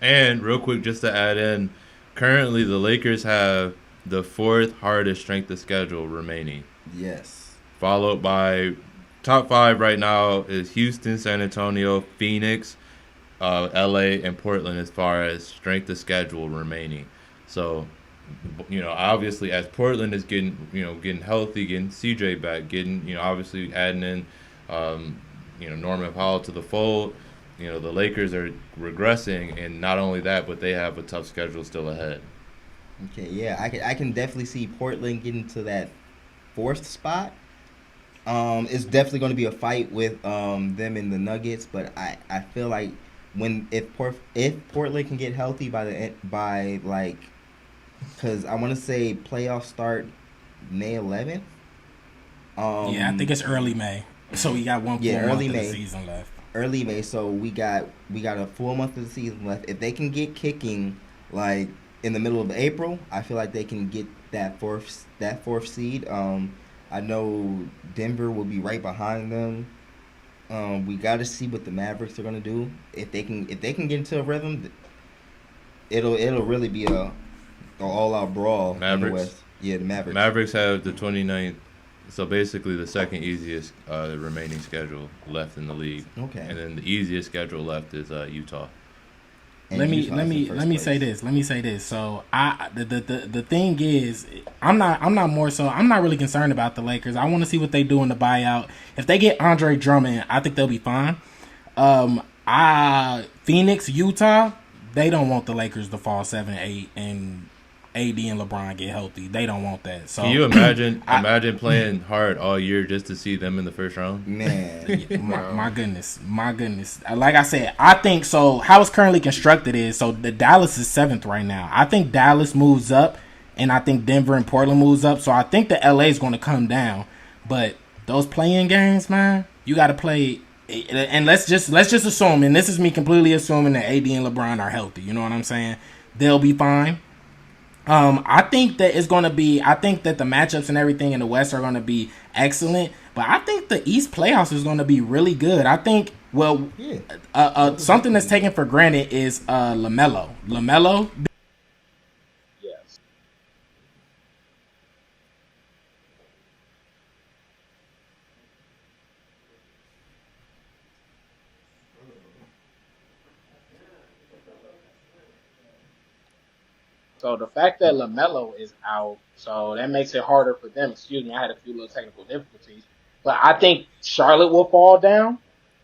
And real quick, just to add in, currently the Lakers have the 4th hardest strength of schedule remaining. Yes. Followed by top 5 right now is Houston, San Antonio, Phoenix, LA, and Portland as far as strength of schedule remaining. So, obviously as Portland is getting healthy, getting CJ back, getting, obviously adding in, Norman Powell to the fold, the Lakers are regressing, and not only that, but they have a tough schedule still ahead. Okay, yeah, I can definitely see Portland getting to that 4th spot. It's definitely going to be a fight with them and the Nuggets, but I feel like if Portland can get healthy because I want to say playoffs start May 11th. Yeah, I think it's early May, so we got one full month of the season left. Early May, so we got a full month of the season left. If they can get kicking in the middle of April, I feel like they can get that fourth seed. I know Denver will be right behind them. We got to see what the Mavericks are gonna do. If they can get into a rhythm, it'll really be a all-out brawl in the West. Yeah, the Mavericks. Mavericks have the 29th. So basically, the second easiest remaining schedule left in the league. Okay. And then the easiest schedule left is Utah. And let me say this. So the thing is, I'm not really concerned about the Lakers. I want to see what they do in the buyout. If they get Andre Drummond, I think they'll be fine. Phoenix, Utah, they don't want the Lakers to fall 7-8 and AD and LeBron get healthy. They don't want that. So can you imagine playing hard all year just to see them in the first round? Man, my goodness. Like I said, I think so. How it's currently constructed is so the Dallas is 7th right now. I think Dallas moves up, and I think Denver and Portland moves up. So I think the LA is going to come down. But those play-in games, man, you got to play. And let's just assume, and this is me completely assuming that AD and LeBron are healthy. You know what I'm saying? They'll be fine. I think that the matchups and everything in the West are going to be excellent, But I think the East playoffs is going to be really good. I think, something that's taken for granted is LaMelo. LaMelo. Yes. So the fact that LaMelo is out, so that makes it harder for them. Excuse me, I had a few little technical difficulties. But I think Charlotte will fall down.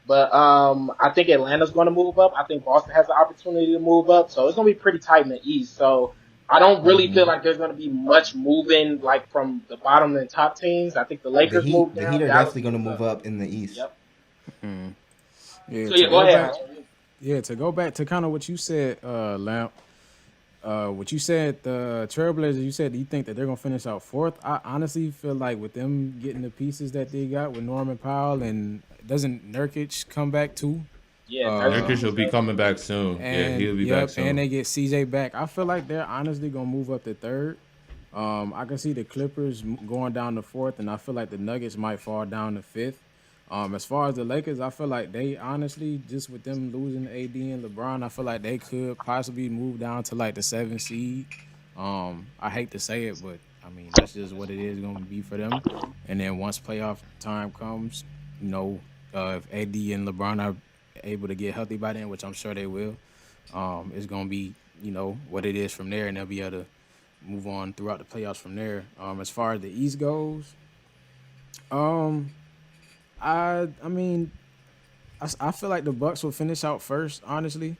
But I think Atlanta's going to move up. I think Boston has the opportunity to move up. So it's going to be pretty tight in the East. So I don't really feel like there's going to be much moving like from the bottom and top teams. I think the Lakers move down. The Heat are definitely going to move up in the East. Yep. Yeah, So yeah, go ahead. to go back to kind of what you said, Lamp. What you said, the Trailblazers, you said you think that they're going to finish out fourth. I honestly feel like with them getting the pieces that they got with Norman Powell and doesn't Nurkic come back too? Yeah, Nurkic will be coming back soon. He'll be back soon. And they get CJ back. I feel like they're honestly going to move up to third. I can see the Clippers going down to fourth, and I feel like the Nuggets might fall down to fifth. As far as the Lakers, I feel like they honestly, just with them losing AD and LeBron, I feel like they could possibly move down to like the 7th seed. I hate to say it, but I mean that's just what it is going to be for them. And then once playoff time comes, if AD and LeBron are able to get healthy by then, which I'm sure they will, it's going to be what it is from there, and they'll be able to move on throughout the playoffs from there. As far as the East goes, I feel like the Bucks will finish out first, honestly.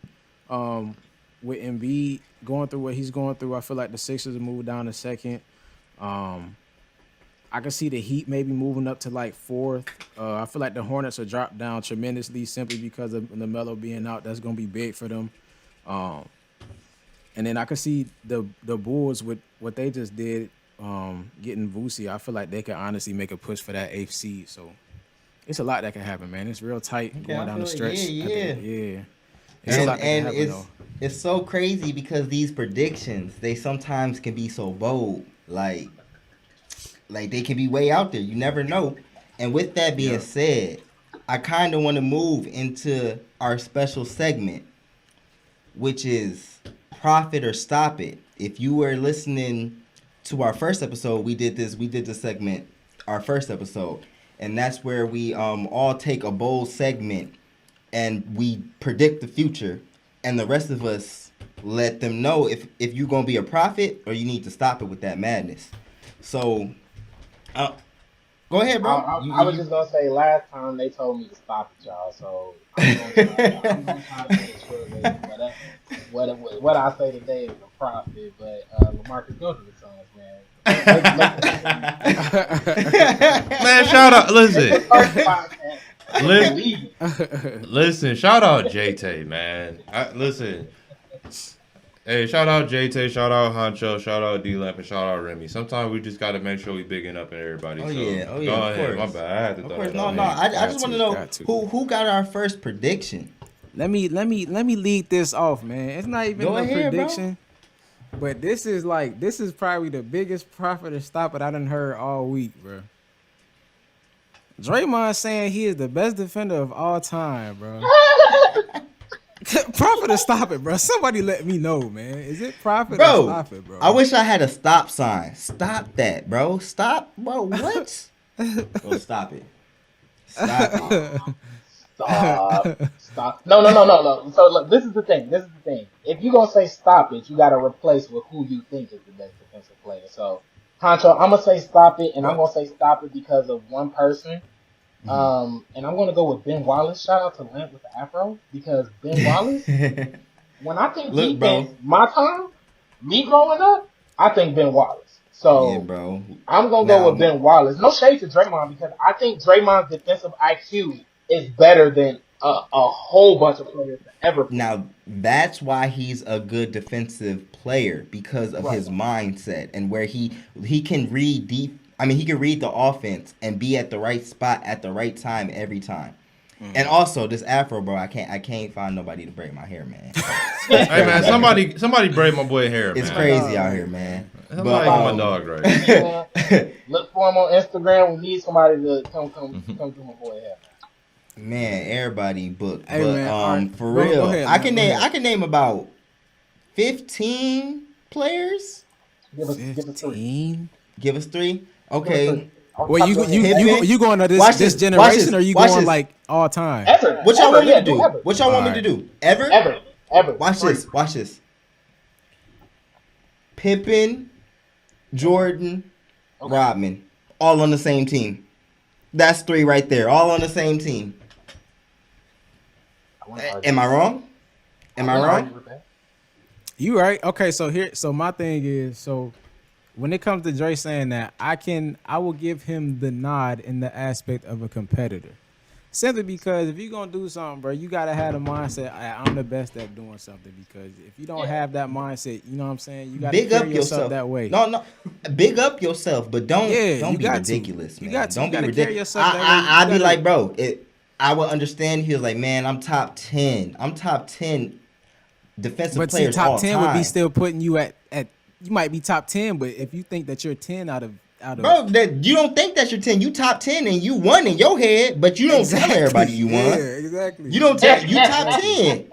With Embiid going through what he's going through, I feel like the Sixers will move down to second. I can see the Heat maybe moving up to like fourth. I feel like the Hornets will drop down tremendously simply because of the Melo being out. That's going to be big for them. And then I can see the Bulls with what they just did, getting Vuce. I feel like they could honestly make a push for that 8th seed. So it's a lot that can happen, man. It's real tight going down the stretch. Yeah. It's so crazy because these predictions, they sometimes can be so bold. Like they can be way out there. You never know. And with that being said, I kind of want to move into our special segment, which is Profit or Stop It. If you were listening to our first episode, we did this segment, our first episode. And that's where we all take a bold segment and we predict the future. And the rest of us let them know if you're going to be a prophet or you need to stop it with that madness. So, go ahead, bro. I was just going to say, last time they told me to stop it, y'all. So, I'm going to try to make sure that what I say today is a prophet. But LaMarcus, go to the Suns, man. Man, shout out. Listen, shout out Jay-Tay, man. Hey, shout out Jay-Tay, shout out Huncho, shout out D-Lamp, and shout out Remy. Sometimes we just got to make sure we bigging up everybody. Go ahead, my bad. I had to throw that out. No. I just want to know who got our first prediction. Let me lead this off, man. It's not even a prediction. Bro. But this is probably the biggest Profit or Stop It I done heard all week, bro. Draymond saying he is the best defender of all time, bro. Profit or Stop It, bro. Somebody let me know, man. Is it Profit or Stop It, bro? I wish I had a stop sign. Stop that, bro. Stop, bro. What? Bro, stop it. Stop it. Stop. No. So look, this is the thing. If you're gonna say stop it, you gotta replace with who you think is the best defensive player. So, Huncho, I'm gonna say stop it, and I'm gonna say stop it because of one person. And I'm gonna go with Ben Wallace. Shout out to Lent with the Afro because Ben Wallace. When I think defense, my time, me growing up, I think Ben Wallace. So, yeah, bro. I'm gonna go with Ben Wallace. No shade to Draymond because I think Draymond's defensive IQ is better than a whole bunch of players ever. Now, that's why he's a good defensive player because of his mindset and where he can read deep. I mean, he can read the offense and be at the right spot at the right time every time. Mm-hmm. And also, this Afro, bro, I can't find nobody to braid my hair, man. Hey, man, somebody braid my boy hair, man. It's crazy out here, man. I'm But, like my dog, right? Look for him on Instagram. We need somebody to come to my boy here. Man, everybody booked. Hey, but man, all right. for Go real, ahead, I man. can Go name ahead. I can name about 15 players. Give us 3. Give Give us 3. Okay. Well, you going to Watch this this. generation, Watch this. or you Watch going this. like all time? Ever. What y'all want me to do? Ever. What y'all want me to Alright. do? Ever? Ever. Watch this. Watch this. Pippen, Jordan, Rodman, all on the same team. That's 3 right there. All on the same team. Am I wrong? Am I wrong? You right. Okay, so my thing is, so when it comes to Dre saying that, I will give him the nod in the aspect of a competitor. Simply because if you're gonna do something, bro, you gotta have the mindset, I'm the best at doing something. Because if you don't have that mindset, you know what I'm saying, you gotta Big carry up yourself yourself that way. No, big up yourself, but don't you be got to. ridiculous, man. You got to. Don't You be gotta ridiculous. carry yourself that way. I'd be gotta- like, bro, I would understand. He was like, man, I'm top 10. I'm top 10 defensive But see, players all top 10 time. would be still putting you at you might be top 10, but if you think that you're 10 out of Bro, that you don't think that you're 10. You top 10 and you won in your head, but you don't tell everybody you won. Yeah, exactly. You don't tell you top 10.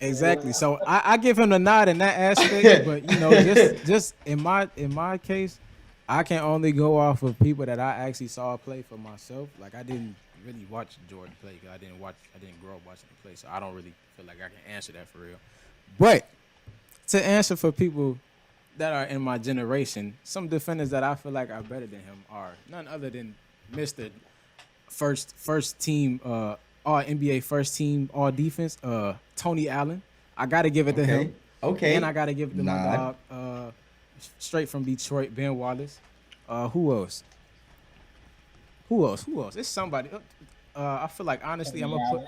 Exactly. So I give him the nod in that aspect, but you know, just in my case, I can only go off of people that I actually saw play for myself. Like I didn't really watch Jordan play. I didn't grow up watching him play, so I don't really feel like I can answer that for real. But to answer for people that are in my generation, some defenders that I feel like are better than him are none other than Mr. First team all NBA first team all defense, Tony Allen. I gotta give it to him. Okay. And I gotta give it to my dog, straight from Detroit, Ben Wallace. Who else? It's somebody. I feel like honestly, I'm gonna put.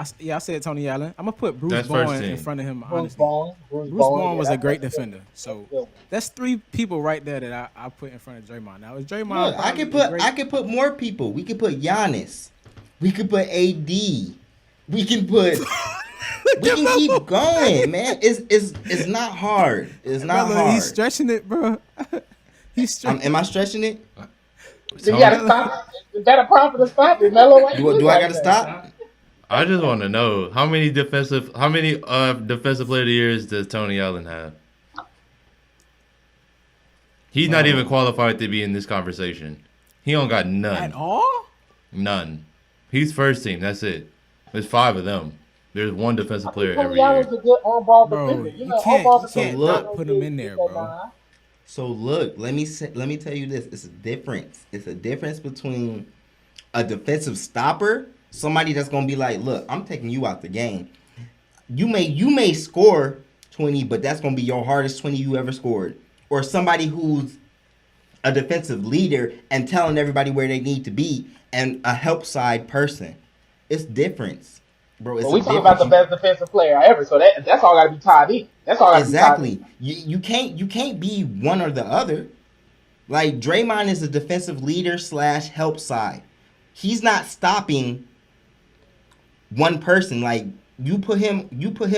I said Tony Allen. I'm gonna put Bruce That's Bowen first in team. front of him. Bruce Honestly, Bowen. Bruce Bowen was yeah, a great that's defender. So good. that's 3 people right there that I put in front of Draymond. Now is Draymond? Look, I could put more people. We could put Giannis. We could put AD. We can put. We can keep going, man. It's not hard. It's not hard. He's stretching it, bro. He's stretching. Am I stretching it? You gotta stop. Is that a problem to stop it, Melo? Do I gotta stop? I just want to know how many defensive player of the years does Tony Allen have? He's not even qualified to be in this conversation. He don't got none. At all? None. He's first team. That's it. There's 5 of them. There's one defensive player Tony every Allen's year. a good on-ball Bro, defender. you know, can't- on-ball you can't defender. not put him in there, bro. So look, let me tell you this. It's a difference. It's a difference between a defensive stopper, somebody that's gonna be like, look, I'm taking you out the game. You may score 20, but that's gonna be your hardest 20 you ever scored. Or somebody who's a defensive leader and telling everybody where they need to be, and a help side person. It's difference, bro. It's But we a talking about the difference. best defensive player ever, so that's all got to be tied in. That's all got to be tied in. Exactly. You can't be one or the other. Like Draymond is a defensive leader / help side. He's not stopping one person. Like you put him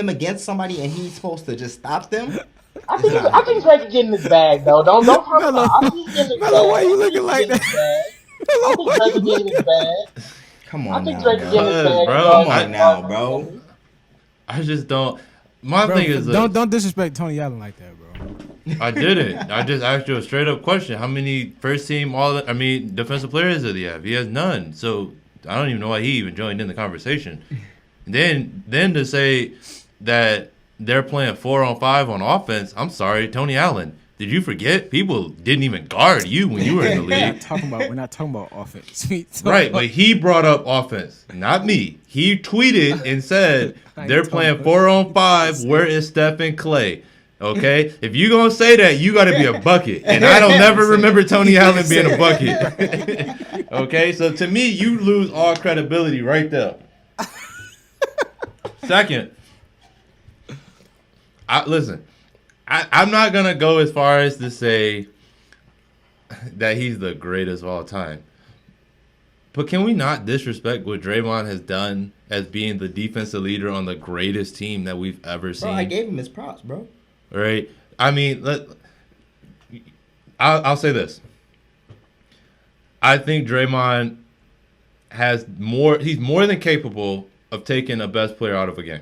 against somebody and he's supposed to just stop them. I think Drake can get in his bag though. Don't front Melo, I think he can get in his Melo, bag. why you I think looking he like can get in his bag. I think Drake can get in his bag. Come I on think now, Drake can get in his bro. bag. Bro, Come on now, bro. I just don't. My Bro, thing is this. don't disrespect Tony Allen like that, bro. I didn't. I just asked you a straight up question. How many first team defensive players does he have? He has none. So I don't even know why he even joined in the conversation. Then to say that they're playing 4-on-5 on offense, I'm sorry, Tony Allen. Did you forget? People didn't even guard you when you were in the league. We're not talking about offense. Right, but he brought up offense, not me. He tweeted and said they're playing 4-on-5. Where is Steph and Clay? Okay, if you gonna say that, you got to be a bucket, and I don't never remember Tony Allen being a bucket. Okay, so to me, you lose all credibility right there. Second, I'm not gonna go as far as to say that he's the greatest of all time. But can we not disrespect what Draymond has done as being the defensive leader on the greatest team that we've ever seen? Bro, I gave him his props, bro. Right? I mean, I'll say this. I think Draymond has more. He's more than capable of taking a best player out of a game.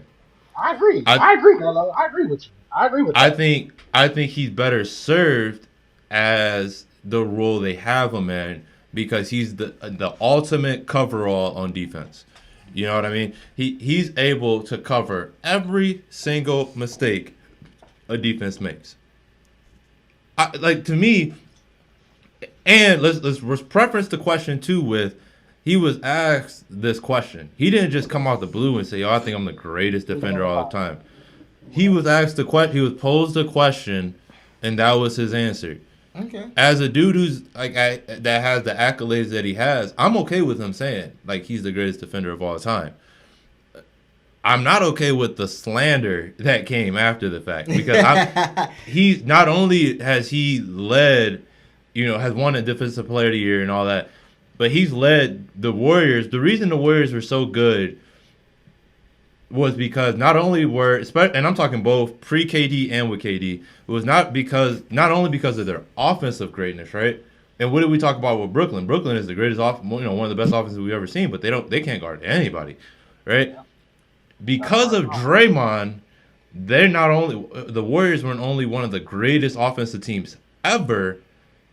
I agree. I agree, Melo. I agree with you. I agree with that. I think he's better served as the role they have him in because he's the ultimate coverall on defense. You know what I mean? He's able to cover every single mistake a defense makes. To me, and let's preference the question too with he was asked this question. He didn't just come out the blue and say, "Oh, I think I'm the greatest defender all the time." He was asked he was posed a question, and that was his answer. Okay. As a dude who's that has the accolades that he has, I'm okay with him saying like he's the greatest defender of all time. I'm not okay with the slander that came after the fact because he's not only has he led, has won a defensive player of the year and all that, but he's led the Warriors. The reason the Warriors were so good was because not only and I'm talking both pre-KD and with KD, it was not only because of their offensive greatness, right? And what did we talk about with Brooklyn? Brooklyn is the greatest one of the best offenses we've ever seen, but they can't guard anybody, right? Because of Draymond, the Warriors weren't only one of the greatest offensive teams ever,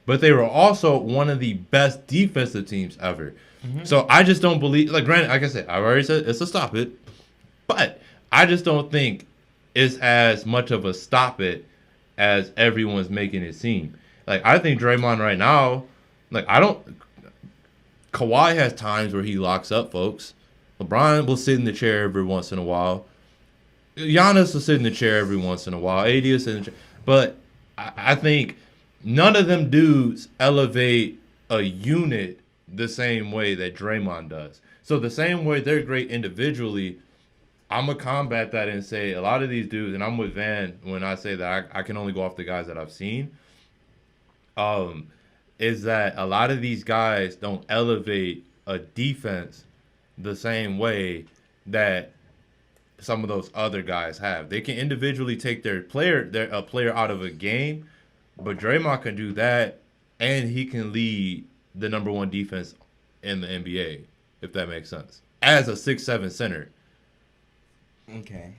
but they were also one of the best defensive teams ever. Mm-hmm. So I just don't believe, granted, like I said, I've already said it's a stop it, but I just don't think it's as much of a stop it as everyone's making it seem. I think Draymond right now, Kawhi has times where he locks up folks. LeBron will sit in the chair every once in a while. Giannis will sit in the chair every once in a while. AD will sit in the chair. But I think none of them dudes elevate a unit the same way that Draymond does. So the same way they're great individually, I'm going to combat that and say a lot of these dudes, and I'm with Van when I say that I can only go off the guys that I've seen, is that a lot of these guys don't elevate a defense the same way that some of those other guys have. They can individually take a player out of a game, but Draymond can do that, and he can lead the number one defense in the NBA, if that makes sense, as a 6'7" center. Okay.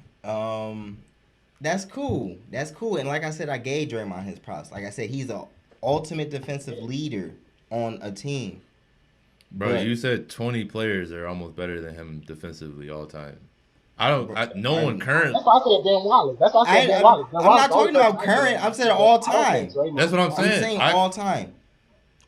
That's cool. And like I said, I gave Draymond his props. Like I said, he's the ultimate defensive leader on a team. Bro, you said 20 players are almost better than him defensively all the time. No one current. That's why I said Dan Wallace. That's why I said Dan Wallace. I'm not talking about current. I'm saying all time. That's what I'm saying. I'm saying all time.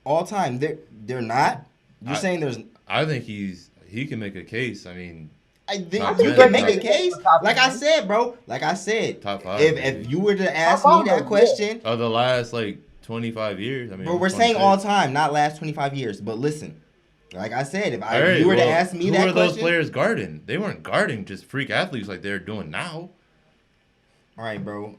All time. They're not. You're saying there's. I think he can make a case. I mean, I think you can make a case. Like I said, bro. Like I said. Top 5. If you were to ask me that question. Of the last 25 years. I mean, bro, we're saying all time, not last 25 years. But listen. Like I said, if you were to ask me that question. Who were those players guarding? They weren't guarding just freak athletes like they're doing now. All right, bro.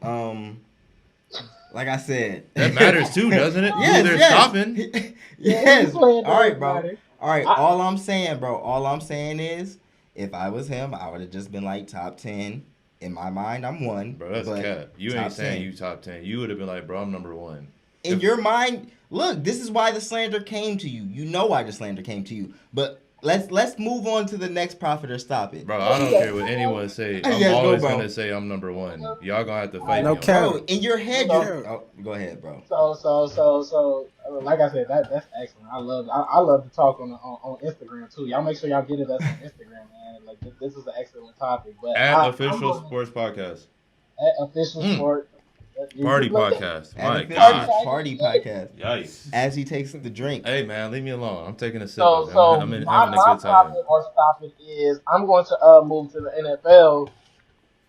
Like I said. That matters too, doesn't it? Yes, they're stopping. Yes. All right, bro. All right. All I'm saying is, if I was him, I would have just been like top 10. In my mind, I'm 1. Bro, that's cap. You ain't saying you top 10. You would have been like, bro, I'm number 1. In your mind, look, this is why the slander came to you. You know why the slander came to you. But let's move on to the next prophet or stop it. Bro, I don't care what anyone say. I'm always going to say I'm number 1. Y'all going to have to fight me. Bro, in your head, go ahead, bro. So, like I said, that's excellent. I love to talk on Instagram too. Y'all make sure y'all get it us on Instagram, man. Like this is an excellent topic. But Official Sports Podcast. Official Sport. Party podcast. My God. Party podcast. Yikes. As he takes the drink. Hey, man, leave me alone. I'm taking a sip. I'm having a good time. My topic is I'm going to move to the NFL,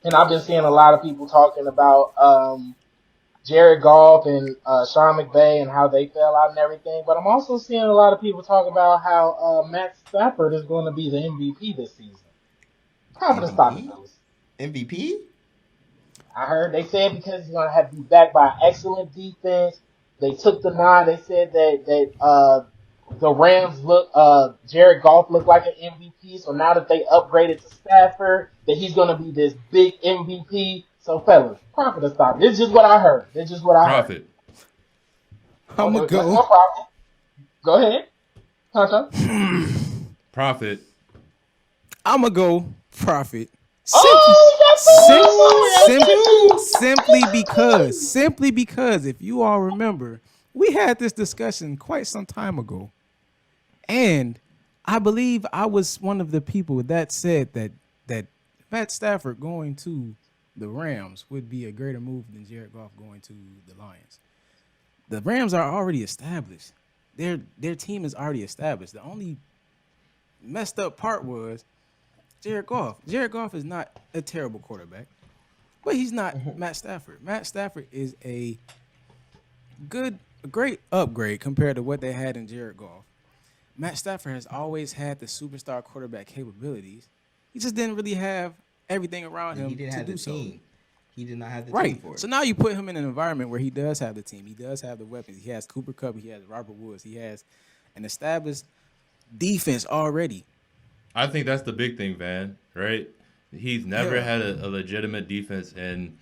and I've been seeing a lot of people talking about Jared Goff and Sean McVay and how they fell out and everything. But I'm also seeing a lot of people talk about how Matt Stafford is going to be the MVP this season. How can I stop those? MVP? I heard they said because he's going to have to be backed by excellent defense. They took the nod. They said that the Rams Jared Goff looked like an MVP. So now that they upgraded to Stafford, that he's going to be this big MVP. So fellas, profit or stop. This is just what I heard. I'm gonna Let's go go. Prophet. Go ahead, Huncho. Profit. I'm gonna go Prophet. Oh, that's two. Simply because if you all remember, we had this discussion quite some time ago, and I believe I was one of the people that said that Matt Stafford going to the Rams would be a greater move than Jared Goff going to the Lions. The Rams are already established. Their team is already established. The only messed up part was Jared Goff. Jared Goff is not a terrible quarterback, but he's not Matt Stafford. Matt Stafford is a great upgrade compared to what they had in Jared Goff. Matt Stafford has always had the superstar quarterback capabilities. He just didn't really have everything around him He didn't to have do the so. team. He did not have the team Right. for it. So now you put him in an environment where he does have the team. He does have the weapons. He has Cooper Kupp. He has Robert Woods. He has an established defense already. I think that's the big thing, Van. Right? He's never Yeah. had a legitimate defense in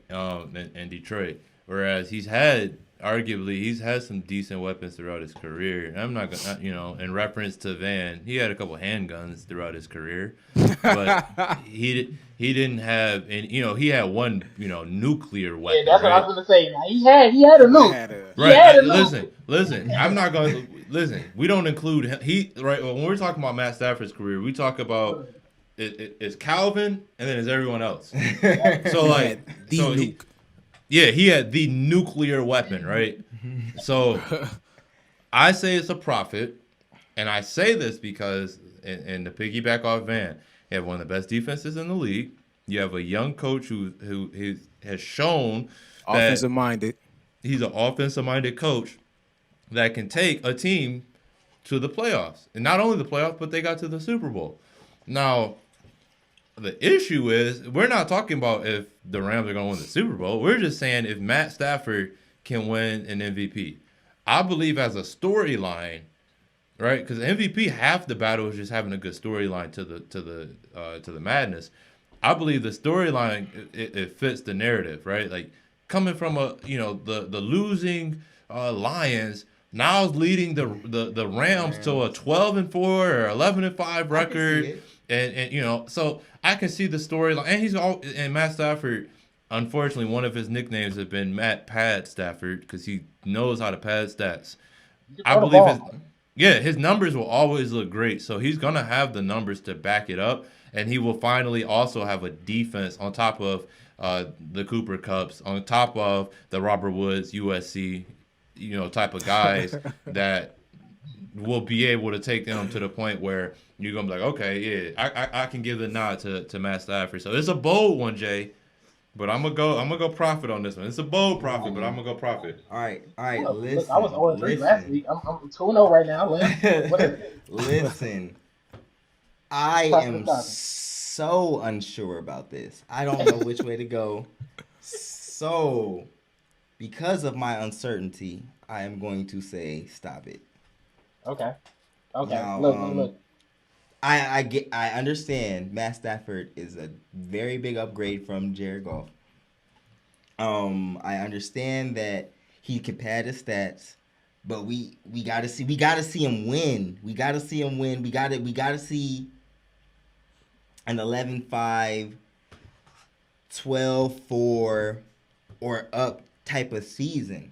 Detroit, whereas he's had some decent weapons throughout his career. And I'm not gonna, in reference to Van, he had a couple handguns throughout his career, but he didn't have, and he had one nuclear weapon. Yeah, that's what I right? was gonna say. Now, he had a nuke. Right. had a nuke. Listen. I'm not going to listen. We don't include him. When we're talking about Matt Stafford's career, we talk about it's Calvin and then it's everyone else. So nuke. he had the nuclear weapon, right? So I say it's a profit, and I say this because, and to piggyback off Van, you have one of the best defenses in the league. You have a young coach who has shown Offensive minded. He's an offensive-minded coach that can take a team to the playoffs. And not only the playoffs, but they got to the Super Bowl. Now, the issue is we're not talking about if the Rams are going to win the Super Bowl. We're just saying if Matt Stafford can win an MVP. I believe as a storyline, right? Because MVP, half the battle is just having a good storyline to the madness. I believe the storyline it fits the narrative, right? Like coming from the losing Lions, now leading the Rams to a 12-4 or 11-5 record, and so I can see the storyline. And Matt Stafford, unfortunately, one of his nicknames has been Matt Pad Stafford because he knows how to pad stats. I believe his numbers will always look great, so he's gonna have the numbers to back it up, and he will finally also have a defense on top of the Cooper Kupps, on top of the Robert Woods, USC, type of guys that will be able to take them to the point where you're gonna be like, okay, yeah, I can give the nod to Matt Stafford. So it's a bold one, Jay, but I'm gonna go profit on this one. It's a bold profit, but I'm gonna go profit. All right. Look, Listen. I was 0-3 last week. I'm 2-0 right now. What is it? Listen. I am so unsure about this. I don't know which way to go. So, because of my uncertainty, I am going to say stop it. Okay. Now, Look. I understand Matt Stafford is a very big upgrade from Jared Goff. I understand that he can pad his stats, but we gotta see him win. We gotta see him win. We gotta see an 11-5, 12-4, or up type of season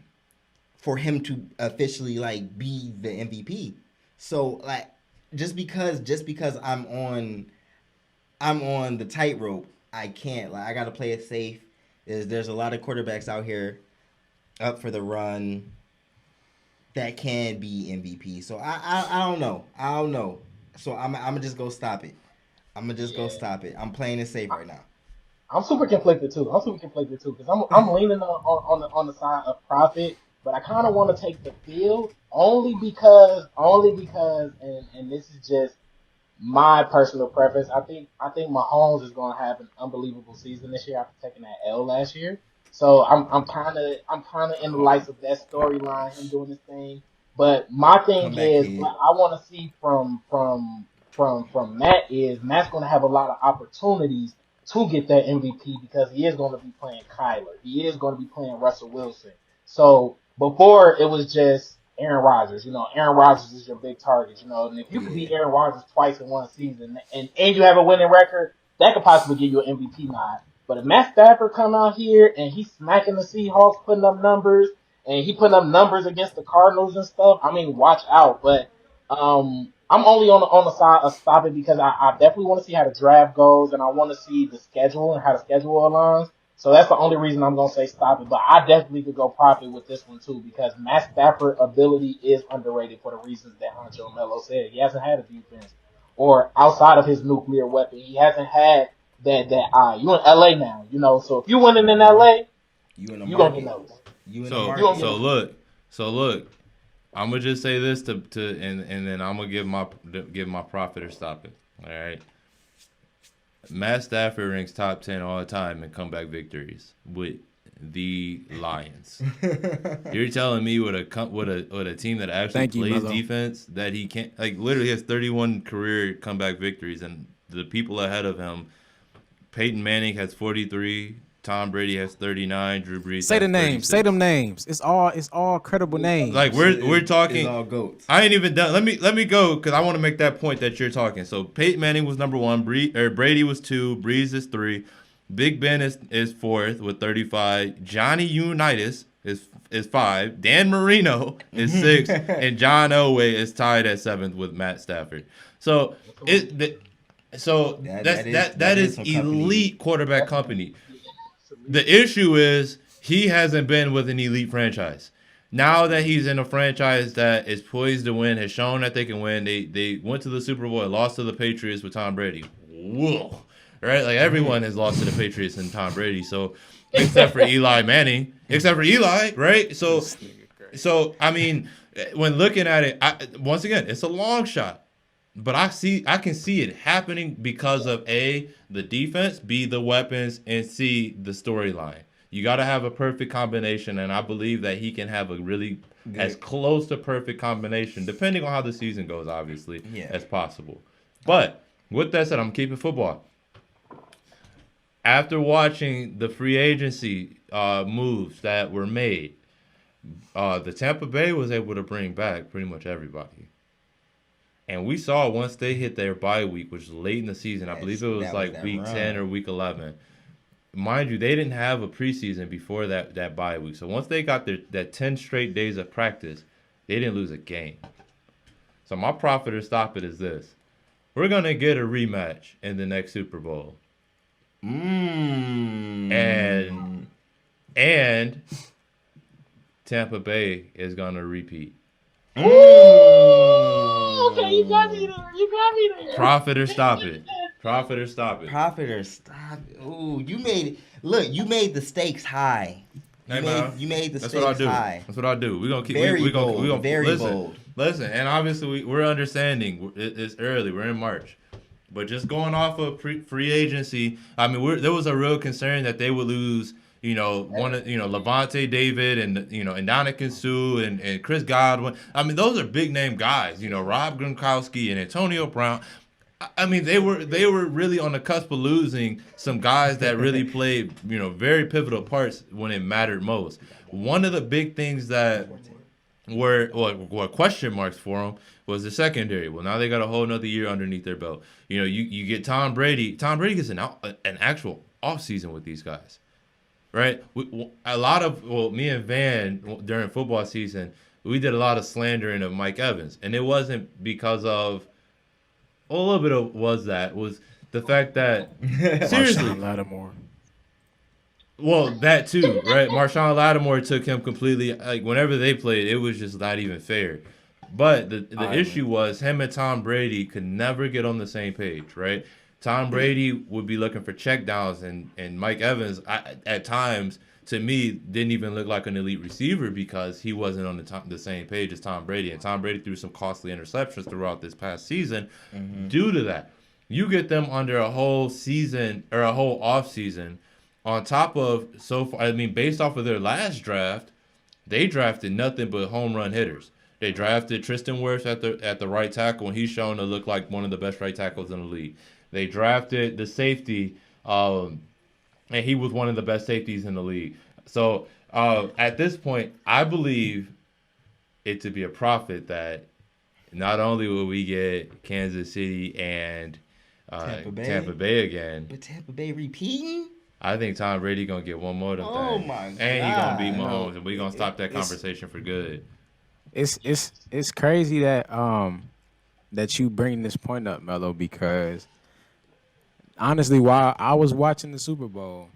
for him to officially be the MVP. So just because I'm on the tightrope, I can't. I gotta play it safe. There's a lot of quarterbacks out here up for the run that can be MVP. So I don't know. So I'm gonna just go stop it. Go stop it. I'm playing it safe right now. I'm super conflicted too. Because I'm leaning on the side of profit, but I kind of want to take the field only because, and this is just my personal preference. I think Mahomes is going to have an unbelievable season this year after taking that L last year. So I'm kind of in the lights of that storyline, him doing this thing. But my thing is, what I want to see from Matt is Matt's going to have a lot of opportunities to get that MVP because he is going to be playing Kyler. He is going to be playing Russell Wilson. So Before it was just Aaron Rodgers. Aaron Rodgers is your big target. And if you could beat Aaron Rodgers twice in one season and you have a winning record, that could possibly give you an MVP nod. But if Matt Stafford come out here and he's smacking the Seahawks, putting up numbers, and he putting up numbers against the Cardinals and stuff, I mean, watch out. But I'm only on the side of stop it because I definitely want to see how the draft goes, and I want to see the schedule and how the schedule aligns. So that's the only reason I'm going to say stop it. But I definitely could go profit with this one, too, because Matt Stafford's ability is underrated for the reasons that Huncho and Melo said. He hasn't had a defense. Or outside of his nuclear weapon, he hasn't had that eye. You in L.A. now, so if you winning in L.A., you going to get noticed. So look, I'm going to just say this and then I'm going to give my profit or stop it. All right. Matt Stafford ranks top 10 all the time in comeback victories with the Lions. You're telling me with a team that actually plays defense that he can't, like, literally has 31 career comeback victories, and the people ahead of him, Peyton Manning has 43, Tom Brady has 39, Drew Brees. Say the names. Say them names. It's all credible names. Like we're talking. It's all goats. I ain't even done. Let me go because I want to make that point that you're talking. So Peyton Manning was number 1. Brady was 2. Brees is 3. Big Ben is 4th with 35. Johnny Unitas is 5. Dan Marino is 6, and John Elway is tied at 7th with Matt Stafford. So that is elite quarterback company. The issue is he hasn't been with an elite franchise. Now that he's in a franchise that is poised to win, has shown that they can win. They went to the Super Bowl and lost to the Patriots with Tom Brady. Whoa. Right? Like everyone has lost to the Patriots and Tom Brady. So except for Eli Manning. Except for Eli, right? So I mean, when looking at it, once again, it's a long shot. But I can see it happening because of A, the defense, B, the weapons, and C, the storyline. You got to have a perfect combination, and I believe that he can have a really as close to perfect combination, depending on how the season goes, obviously, as possible. But with that said, I'm keeping football. After watching the free agency moves that were made, the Tampa Bay was able to bring back pretty much everybody. And we saw once they hit their bye week, which was late in the season, I believe it was like week 10 or week 11. Mind you, they didn't have a preseason before that bye week. So once they got that 10 straight days of practice, they didn't lose a game. So my profit or stop it is this. We're going to get a rematch in the next Super Bowl. And Tampa Bay is going to repeat. Okay, you got me there. Profit or stop it. Ooh, you made it. Look, you made the stakes high. You made the stakes high. That's what I do. We're gonna keep. Very we gonna bold. Listen, and obviously we're understanding. It's early. We're in March, but just going off of free agency. I mean, there was a real concern that they would lose. Levante David and Ndamukong Suh and Chris Godwin. I mean, those are big name guys. Rob Gronkowski and Antonio Brown. I mean, they were really on the cusp of losing some guys that really played very pivotal parts when it mattered most. One of the big things that were question marks for them was the secondary. Well, now they got a whole another year underneath their belt. You get Tom Brady. Tom Brady gets an actual offseason with these guys. Right, me and Van during football season, we did a lot of slandering of Mike Evans, and it wasn't because of. A little bit of was the fact that seriously, Marshawn Lattimore. Well, that too, right? Marshawn Lattimore took him completely. Like whenever they played, it was just not even fair. But the issue was him and Tom Brady could never get on the same page, right? Tom Brady would be looking for checkdowns, and Mike Evans, at times, to me, didn't even look like an elite receiver because he wasn't on the same page as Tom Brady. And Tom Brady threw some costly interceptions throughout this past season due to that. You get them under a whole season or a whole offseason on top of so far. I mean, based off of their last draft, they drafted nothing but home run hitters. They drafted Tristan Wirfs at the right tackle, and he's shown to look like one of the best right tackles in the league. They drafted the safety, and he was one of the best safeties in the league. So at this point, I believe it to be a prophet that not only will we get Kansas City and Tampa Bay again, but Tampa Bay repeating. I think Tom Brady gonna get one more of them things. My god! And he gonna beat Mahomes, No, and we gonna stop that conversation for good. It's crazy that that you bring this point up, Melo, because honestly, while I was watching the Super Bowl,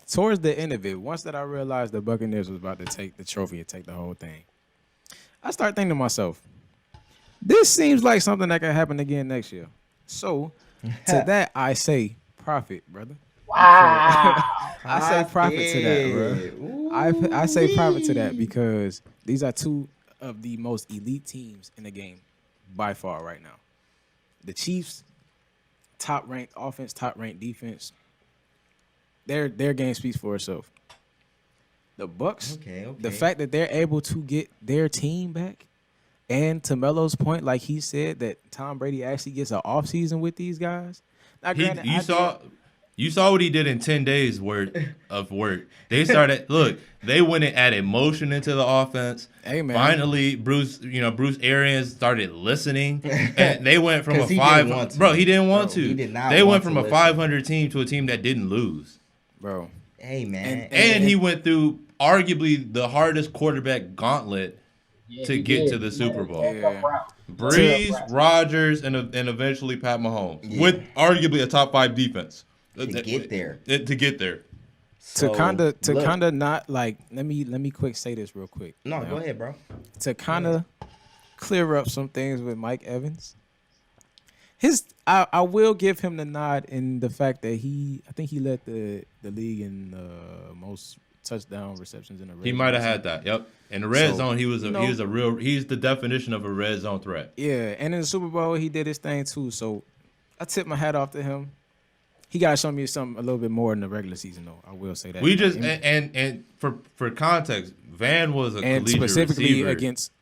towards the end of it, once that I realized the Buccaneers was about to take the trophy and take the whole thing, I started thinking to myself, this seems like something that could happen again next year. So, to that, I say profit, brother. Wow. I say profit to that, bro. I say profit to that because these are two of the most elite teams in the game by far right now. The Chiefs, top-ranked offense, top-ranked defense. Their game speaks for itself. The Bucks, the fact that they're able to get their team back, and to Melo's point, like he said, that Tom Brady actually gets an offseason with these guys. Now, granted, You saw what he did in 10 days of work. They started they went and added motion into the offense. Hey, man. Finally, Bruce Arians started listening. And they went from a He five. didn't want to. Bro, he didn't want to. He did not they want went from to a listen. 500 team to a team that didn't lose. Bro. Hey man. And he went through arguably the hardest quarterback gauntlet to get to the Super Bowl. Yeah. Breeze, Rodgers, and eventually Pat Mahomes with arguably a top 5 defense. To get there. To get there. To kind of not like let me quick say this real quick. No, go ahead, bro. To kind of clear up some things with Mike Evans. I will give him the nod in the fact that I think he led the league in most touchdown receptions in the red zone. He might have had that. Yep. In the red zone, he's the definition of a red zone threat. Yeah, and in the Super Bowl he did his thing too. So I tip my hat off to him. He got to show me something a little bit more in the regular season, though. I will say that. We just and for context, Van was a and collegiate receiver.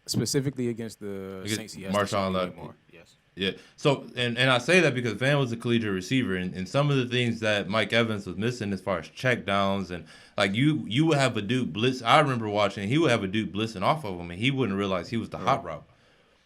specifically against the Saints. Marshawn Lattimore. Yes. Yeah. So and I say that because Van was a collegiate receiver, and some of the things that Mike Evans was missing as far as check downs and like you would have a dude blitz. I remember watching. He would have a dude blitzing off of him, and he wouldn't realize he was the hot route.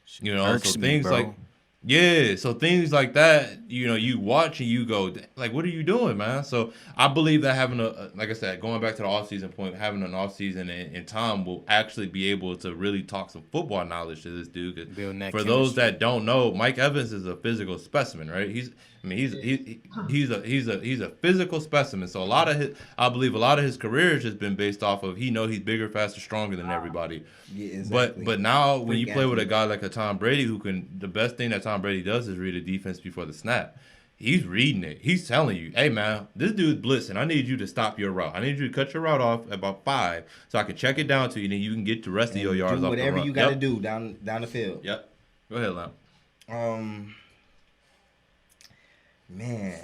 So things like. Yeah, so things like that, you watch and you go, like, what are you doing, man? So I believe that having like I said, going back to the offseason point, having an offseason and Tom will actually be able to really talk some football knowledge to this dude. 'Cause for those that don't know, Mike Evans is a physical specimen, right? He's a physical specimen. So I believe a lot of his career has just been based off of he's bigger, faster, stronger than everybody. Yeah, exactly. But now when you play with a guy like a Tom Brady the best thing that Tom Brady does is read a defense before the snap. He's reading it. He's telling you, hey man, this dude's blitzing. I need you to stop your route. I need you to cut your route off at about 5 so I can check it down to you and then you can get the rest of your yards off the run. Whatever you got to do down the field. Yep. Go ahead, Lam. Man.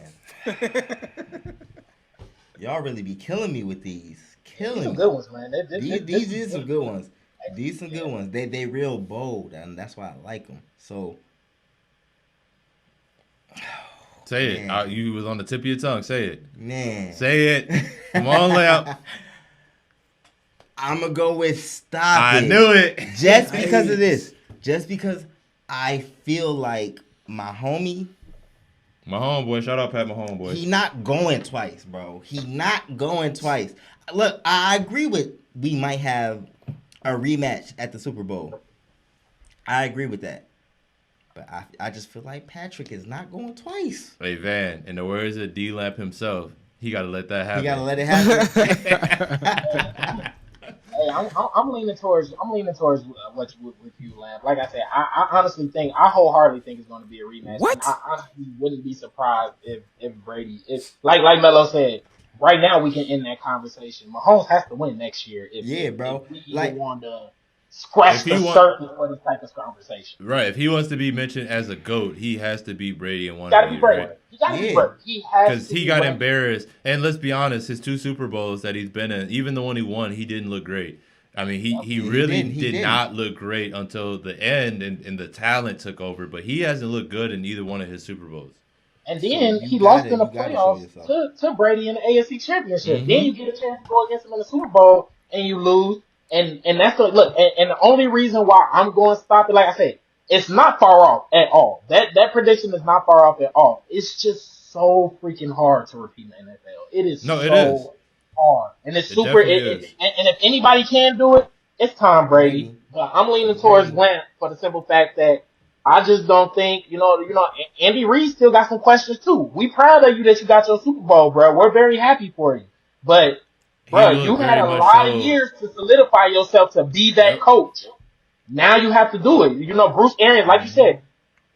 Y'all really be killing me with these. These some good ones, man. These is some good ones. These some good ones. They real bold, and that's why I like them. So, say it. You was on the tip of your tongue. Say it. Man. Say it. Come on, Lamp. I'm going to go with stop it. I knew it. Just because of this. Just because I feel like my homeboy, shout out Pat Mahomes, he not going twice, bro. He not going twice. Look, I agree with we might have a rematch at the Super Bowl. I agree with that. But I just feel like Patrick is not going twice. Hey, Van, in the words of D-Lamp himself, he got to let that happen. He got to let it happen. Hey, I'm leaning towards what with you, Lamb. Like I said, I honestly think, I wholeheartedly think it's going to be a rematch. What? And I honestly wouldn't be surprised if Brady is like Melo said. Right now, we can end that conversation. Mahomes has to win next year. If we even want to scratch the surface for this type of conversation. Right. If he wants to be mentioned as a GOAT, he has to beat Brady in one of these. Right? He got to be Brady. He has because he got embarrassed. And let's be honest, his 2 Super Bowls that he's been in, even the one he won, he didn't look great. I mean, he really did not look great until the end, and the talent took over. But he hasn't looked good in either one of his Super Bowls. And So then you he lost gotta in the you gotta show playoffs yourself. to Brady in the AFC Championship. Then Mm-hmm. you get a chance to go against him in the Super Bowl and you lose. And that's what look. And the only reason why I'm going to stop it, like I said, it's not far off at all. That prediction is not far off at all. It's just so freaking hard to repeat in the NFL. It is No, it is. so hard, and it's It super. definitely is. And if anybody can do it, it's Tom Brady. Brady. But I'm leaning It's towards Brady. Grant for the simple fact that I just don't think, Andy Reid still got some questions too. We proud of you that you got your Super Bowl, bro. We're very happy for you. But, bro, He you looked had very a much lot of so. years to solidify yourself to be that Yep. coach. Now you have to do it. Bruce Arians, like you said,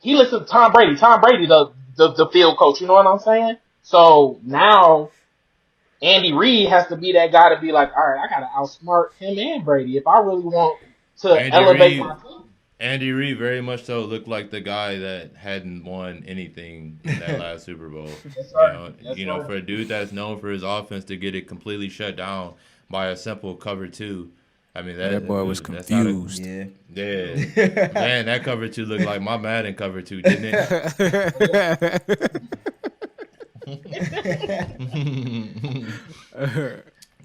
he listened to Tom Brady. Tom Brady, the field coach. You know what I'm saying? So now Andy Reid has to be that guy to be like, all right, I got to outsmart him and Brady if I really want to elevate my team. Andy Reid very much so looked like the guy that hadn't won anything in that last Super Bowl. Yes, sir. Yes, sir. For a dude that's known for his offense to get it completely shut down by a simple cover two. I mean That boy was that's not a- confused. Yeah. Yeah, man, that cover two looked like my Madden cover two, didn't it?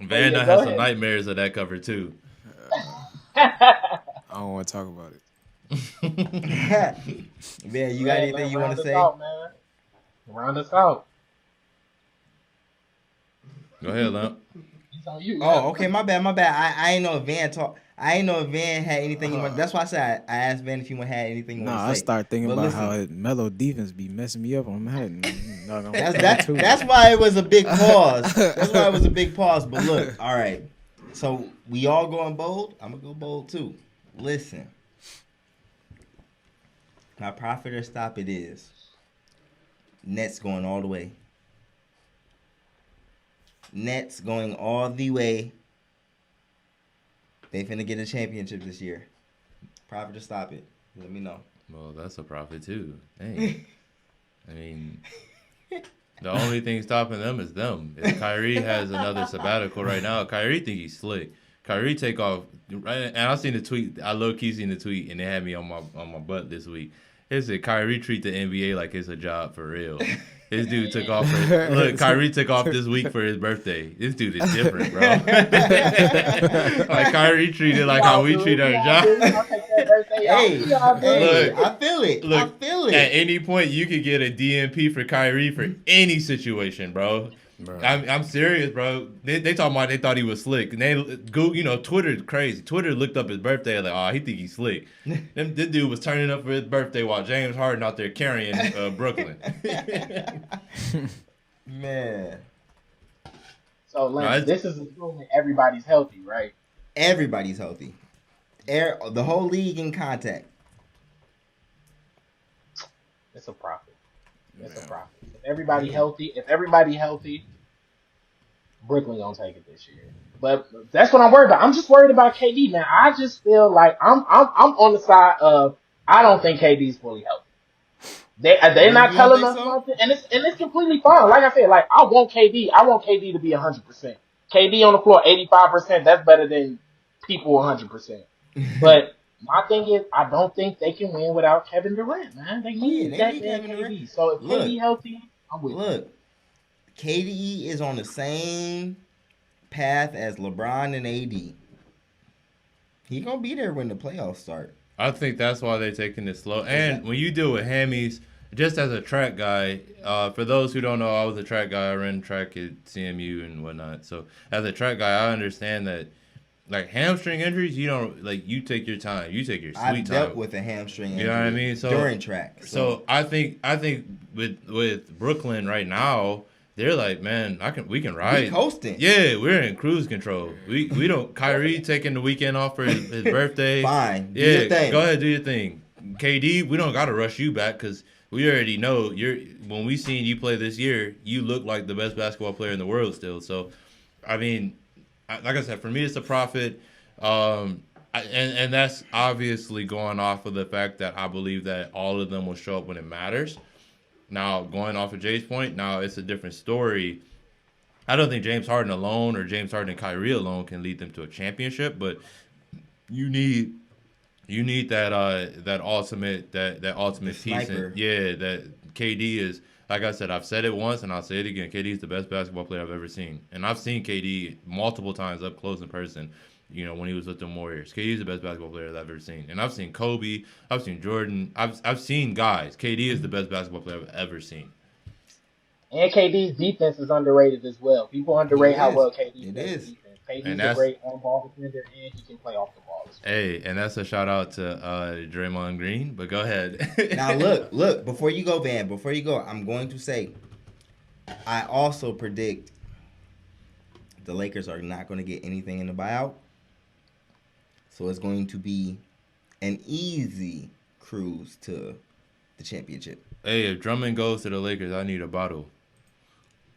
Van go has some ahead. nightmares of that cover too. I don't want to talk about it. Man, you got anything you want to say? Out, man. Round us out. Go ahead, Lamp. It's on you. Oh, okay, my bad. I ain't know if Van talk. I ain't know if Van had anything. He want, that's why I said I asked Van if he had anything. He Nah, wanted to I say. start thinking But about listen, how Melo defense be messing me up on Madden. That's why it was a big pause. That's why it was a big pause. But look, all right. So we all going bold. I'm gonna go bold too. Listen, my profit or stop it is Nets going all the way. Nets going all the way. They finna get a championship this year. Profit or stop it. Let me know. Well, that's a profit too. Dang. I mean, the only thing stopping them is them. If Kyrie has another sabbatical right now, Kyrie think he's slick. Kyrie take off, right? And I seen the tweet. I low key seen the tweet, and it had me on my butt this week. It said Kyrie treat the NBA like it's a job for real. This dude took off. Kyrie took off this week for his birthday. This dude is different, bro. Like Kyrie treated like how we treat our job. Hey, Look, I feel it. I Look, feel it. at any point you could get a DNP for Kyrie for any situation, bro. I'm serious, bro. They talking about they thought he was slick. And they go, Twitter's crazy. Twitter looked up his birthday like, oh, he think he's slick. This dude was turning up for his birthday while James Harden out there carrying Brooklyn. Man. So, Lance, this is assuming everybody's healthy, right? Everybody's healthy. The whole league in contact. It's a profit. It's a profit. If everybody healthy, Brooklyn gonna take it this year. But that's what I'm worried about. I'm just worried about KD, man. I just feel like I'm on the side of I don't think KD's fully healthy. They're not telling us something, and it's completely fine. Like I said, like I want KD. I want KD to be 100%. KD on the floor 85%. That's better than people 100%. But my thing is, I don't think they can win without Kevin Durant, man. They need that Kevin KD. So if KD healthy, I'm with you. Look, KD is on the same path as LeBron and AD. He gonna be there when the playoffs start. I think that's why they're taking it slow. And when you deal with hammies, just as a track guy, for those who don't know, I was a track guy. I ran track at CMU and whatnot. So as a track guy, I understand that, like, hamstring injuries, you don't, like, you take your time. You take your sweet time. I've dealt with a hamstring injury, you know what I mean? So during track. So I think with Brooklyn right now, they're like, man, we can ride. We coasting. Yeah, we're in cruise control. We don't. Kyrie taking the weekend off for his birthday. Fine. Do Yeah, your thing. go ahead, do your thing. KD, we don't got to rush you back because we already know when we seen you play this year, you look like the best basketball player in the world still. So, I mean, like I said, for me, it's a profit. And that's obviously going off of the fact that I believe that all of them will show up when it matters. Now, going off of Jay's point, now it's a different story. I don't think James Harden alone or James Harden and Kyrie alone can lead them to a championship, but you need that ultimate piece. Sniper. That KD is like I said, I've said it once and I'll say it again. KD is the best basketball player I've ever seen, and I've seen KD multiple times up close in person. When he was with the Warriors, KD is the best basketball player that I've ever seen, and I've seen Kobe, I've seen Jordan, I've seen guys. KD is the best basketball player I've ever seen. And KD's defense is underrated as well. People underrate how well KD plays defense. KD's a great on-ball defender, and he can play off the ball as well. Hey, and that's a shout-out to Draymond Green, but go ahead. Now, look, before you go, Van, I'm going to say, I also predict the Lakers are not going to get anything in the buyout. So it's going to be an easy cruise to the championship. Hey, if Drummond goes to the Lakers, I need a bottle.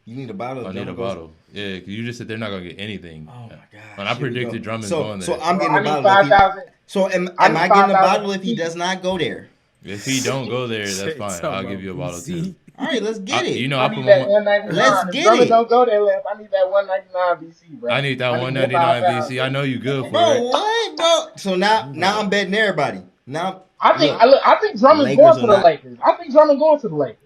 You need a bottle? I need a bottle. Yeah, because you just said they're not going to get anything. Oh, my God. When I predicted Drummond going there. So I'm getting a bottle. Am I getting a bottle if he does not go there? If he don't go there, that's fine. I'll give you a bottle, too. All right, let's get it. I need that 199. Let's get Drummond it. Don't go there, Left. I need that 199 VC, bro. I need that 199 VC. I know you good for bro, it. What, bro? So now I'm betting everybody. Now I think Drummond's going to the Lakers. I think Drummond going to the Lakers.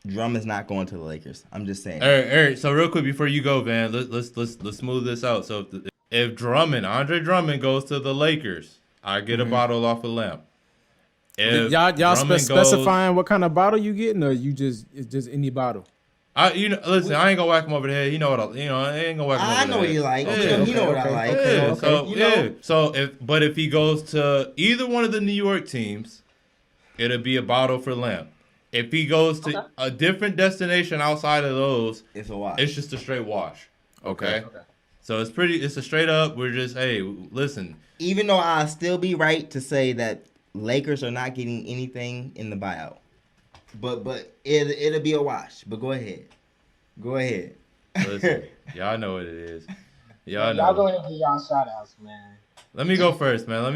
Drummond's not going to the Lakers. I'm just saying. All right. So real quick before you go, Van, let's smooth this out. So if Andre Drummond goes to the Lakers, I get a bottle off a lamp. If y'all specifying what kind of bottle you getting, or it's just any bottle? Listen, I ain't gonna whack him over the head. You know what I ain't gonna whack him over the head. I know what you like. Yeah. You know what I like. Yeah. So if he goes to either one of the New York teams, it'll be a bottle for lamp. If he goes to a different destination outside of those, it's a wash. It's just a straight wash. Okay. So it's a straight up. We're just, hey, listen. Even though I'll still be right to say that Lakers are not getting anything in the buyout, but it'll be a wash. But go ahead. Listen, y'all know what it is. Y'all know. Y'all go ahead and give y'all shout outs, man. Let me go first, man.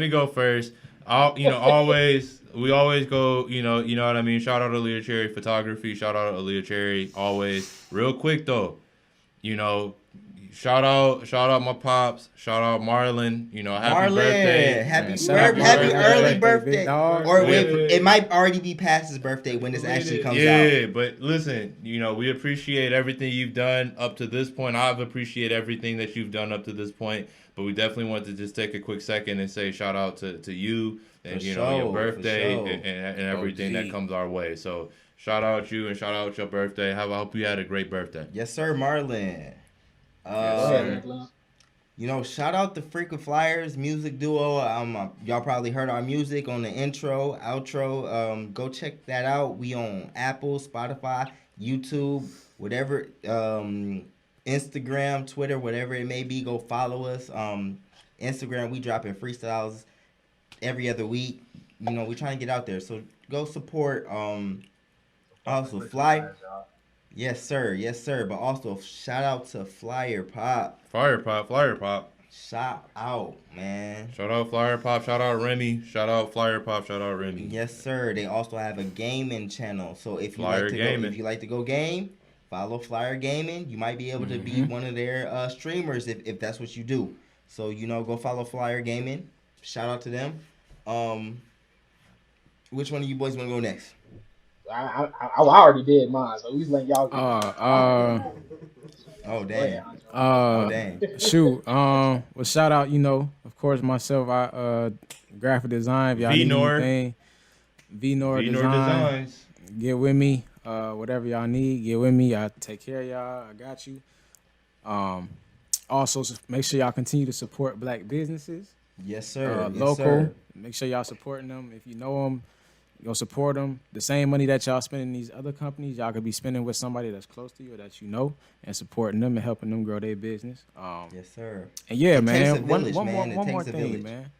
We always go, you know what I mean? Shout out to Aaliyah Cherry Photography. Shout out to Aaliyah Cherry, always. Real quick, though, shout out my pops. Shout out Marlon. Happy birthday. Happy early birthday. Or it might already be past his birthday when this actually comes out. Yeah, but listen, we appreciate everything you've done up to this point. I've appreciated everything that you've done up to this point. But we definitely want to just take a quick second and say shout out to you and your birthday and everything that comes our way. So shout out you and shout out your birthday. I hope you had a great birthday. Yes, sir, Marlon. Shout out the Frequent Flyers music duo. Y'all probably heard our music on the intro, outro. Go check that out. We on Apple, Spotify, YouTube, whatever. Instagram, Twitter, whatever it may be. Go follow us. Instagram, we dropping freestyles every other week. We trying to get out there. So go support. Also Flyer. Yes, sir. But also shout out to Flyer Pop. Flyer Pop. Shout out, man. Shout out Flyer Pop. Shout out Remy. Shout out Flyer Pop. Shout out Remy. Yes, sir. They also have a gaming channel. So if you like to go game, follow Flyer Gaming. You might be able to be one of their streamers if that's what you do. So go follow Flyer Gaming. Shout out to them. Which one of you boys want to go next? I already did mine, so we letting y'all. Oh damn. Dang. Shoot. Well, shout out. Of course, myself. I graphic design. If y'all need anything, Vnor Designs. Get with me. Whatever y'all need, get with me. I take care of y'all. I got you. Also, make sure y'all continue to support black businesses. Yes, sir. Local. Sir. Make sure y'all supporting them. If you know them, go support them. The same money that y'all spending in these other companies, y'all could be spending with somebody that's close to you or that and supporting them and helping them grow their business. Yes, sir. And yeah, it man. Takes a village, one more thing, man.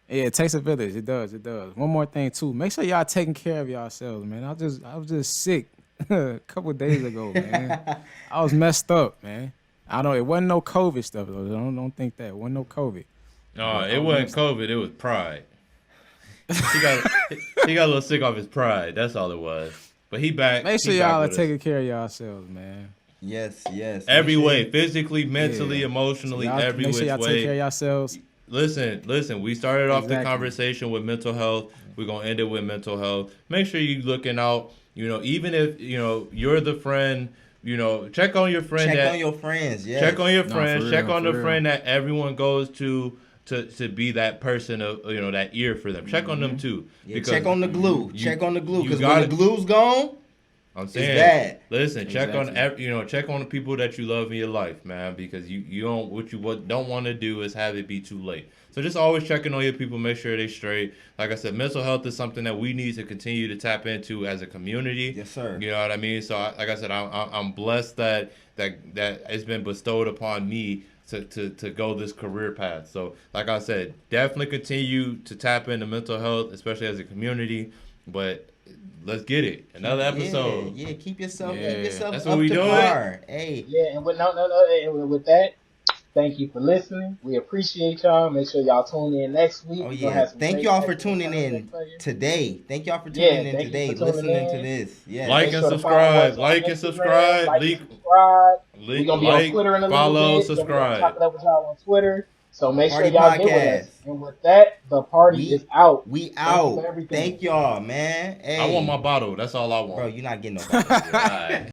Yeah, it takes a village. It does. One more thing too. Make sure y'all taking care of yourselves, man. I was just sick a couple of days ago, man. I was messed up, man. It wasn't no COVID stuff though. Don't think that. It wasn't no COVID. No, it wasn't COVID. It was pride. He got a little sick off his pride. That's all it was. But he back. Make sure y'all are taking care of yourselves, man. Yes. Every way, physically, mentally, emotionally, every make sure y'all way. Take care of yourselves. Listen. We started off the conversation with mental health. We're gonna end it with mental health. Make sure you looking out even if you're the friend, check on your friend. Check on your friends. Yeah. Check on your No, friends. for Check real, on for the real. friend that everyone goes to be that person of that ear for them. Check on them too. Yeah, check on the glue. Check on the glue, you because when gotta- the glue's gone, I'm saying, bad. listen, check on Exactly. check on the people that you love in your life, man, because you don't don't want to do is have it be too late. So just always checking on your people, make sure they straight. Like I said, mental health is something that we need to continue to tap into as a community. Yes, sir. You know what I mean? So like I said, I'm blessed that it's been bestowed upon me to go this career path. So like I said, definitely continue to tap into mental health, especially as a community. But let's get it. Another episode. Yeah, keep yourself That's up what we to doing. par. Hey. Yeah, and with that, thank you for listening. We appreciate y'all. Make sure y'all tune in next week. Oh We're gonna yeah. have some Thank great y'all for episodes tuning in for you. today. Thank y'all for Yeah, tuning in thank you today, for tuning listening to in. this. Yeah. Like Make and sure to follow subscribe. us on Like and Instagram, subscribe. like and Leak. subscribe. We're Leak, gonna be like, on Twitter in a little follow, bit. subscribe. Chopping up with y'all on Twitter. So make sure Party y'all get with Podcast. us. And with that, the party is out. We Thank you out. for everything. Thank y'all, man. Hey. I want my bottle. That's all I want. Bro, you're not getting no bottle. All right.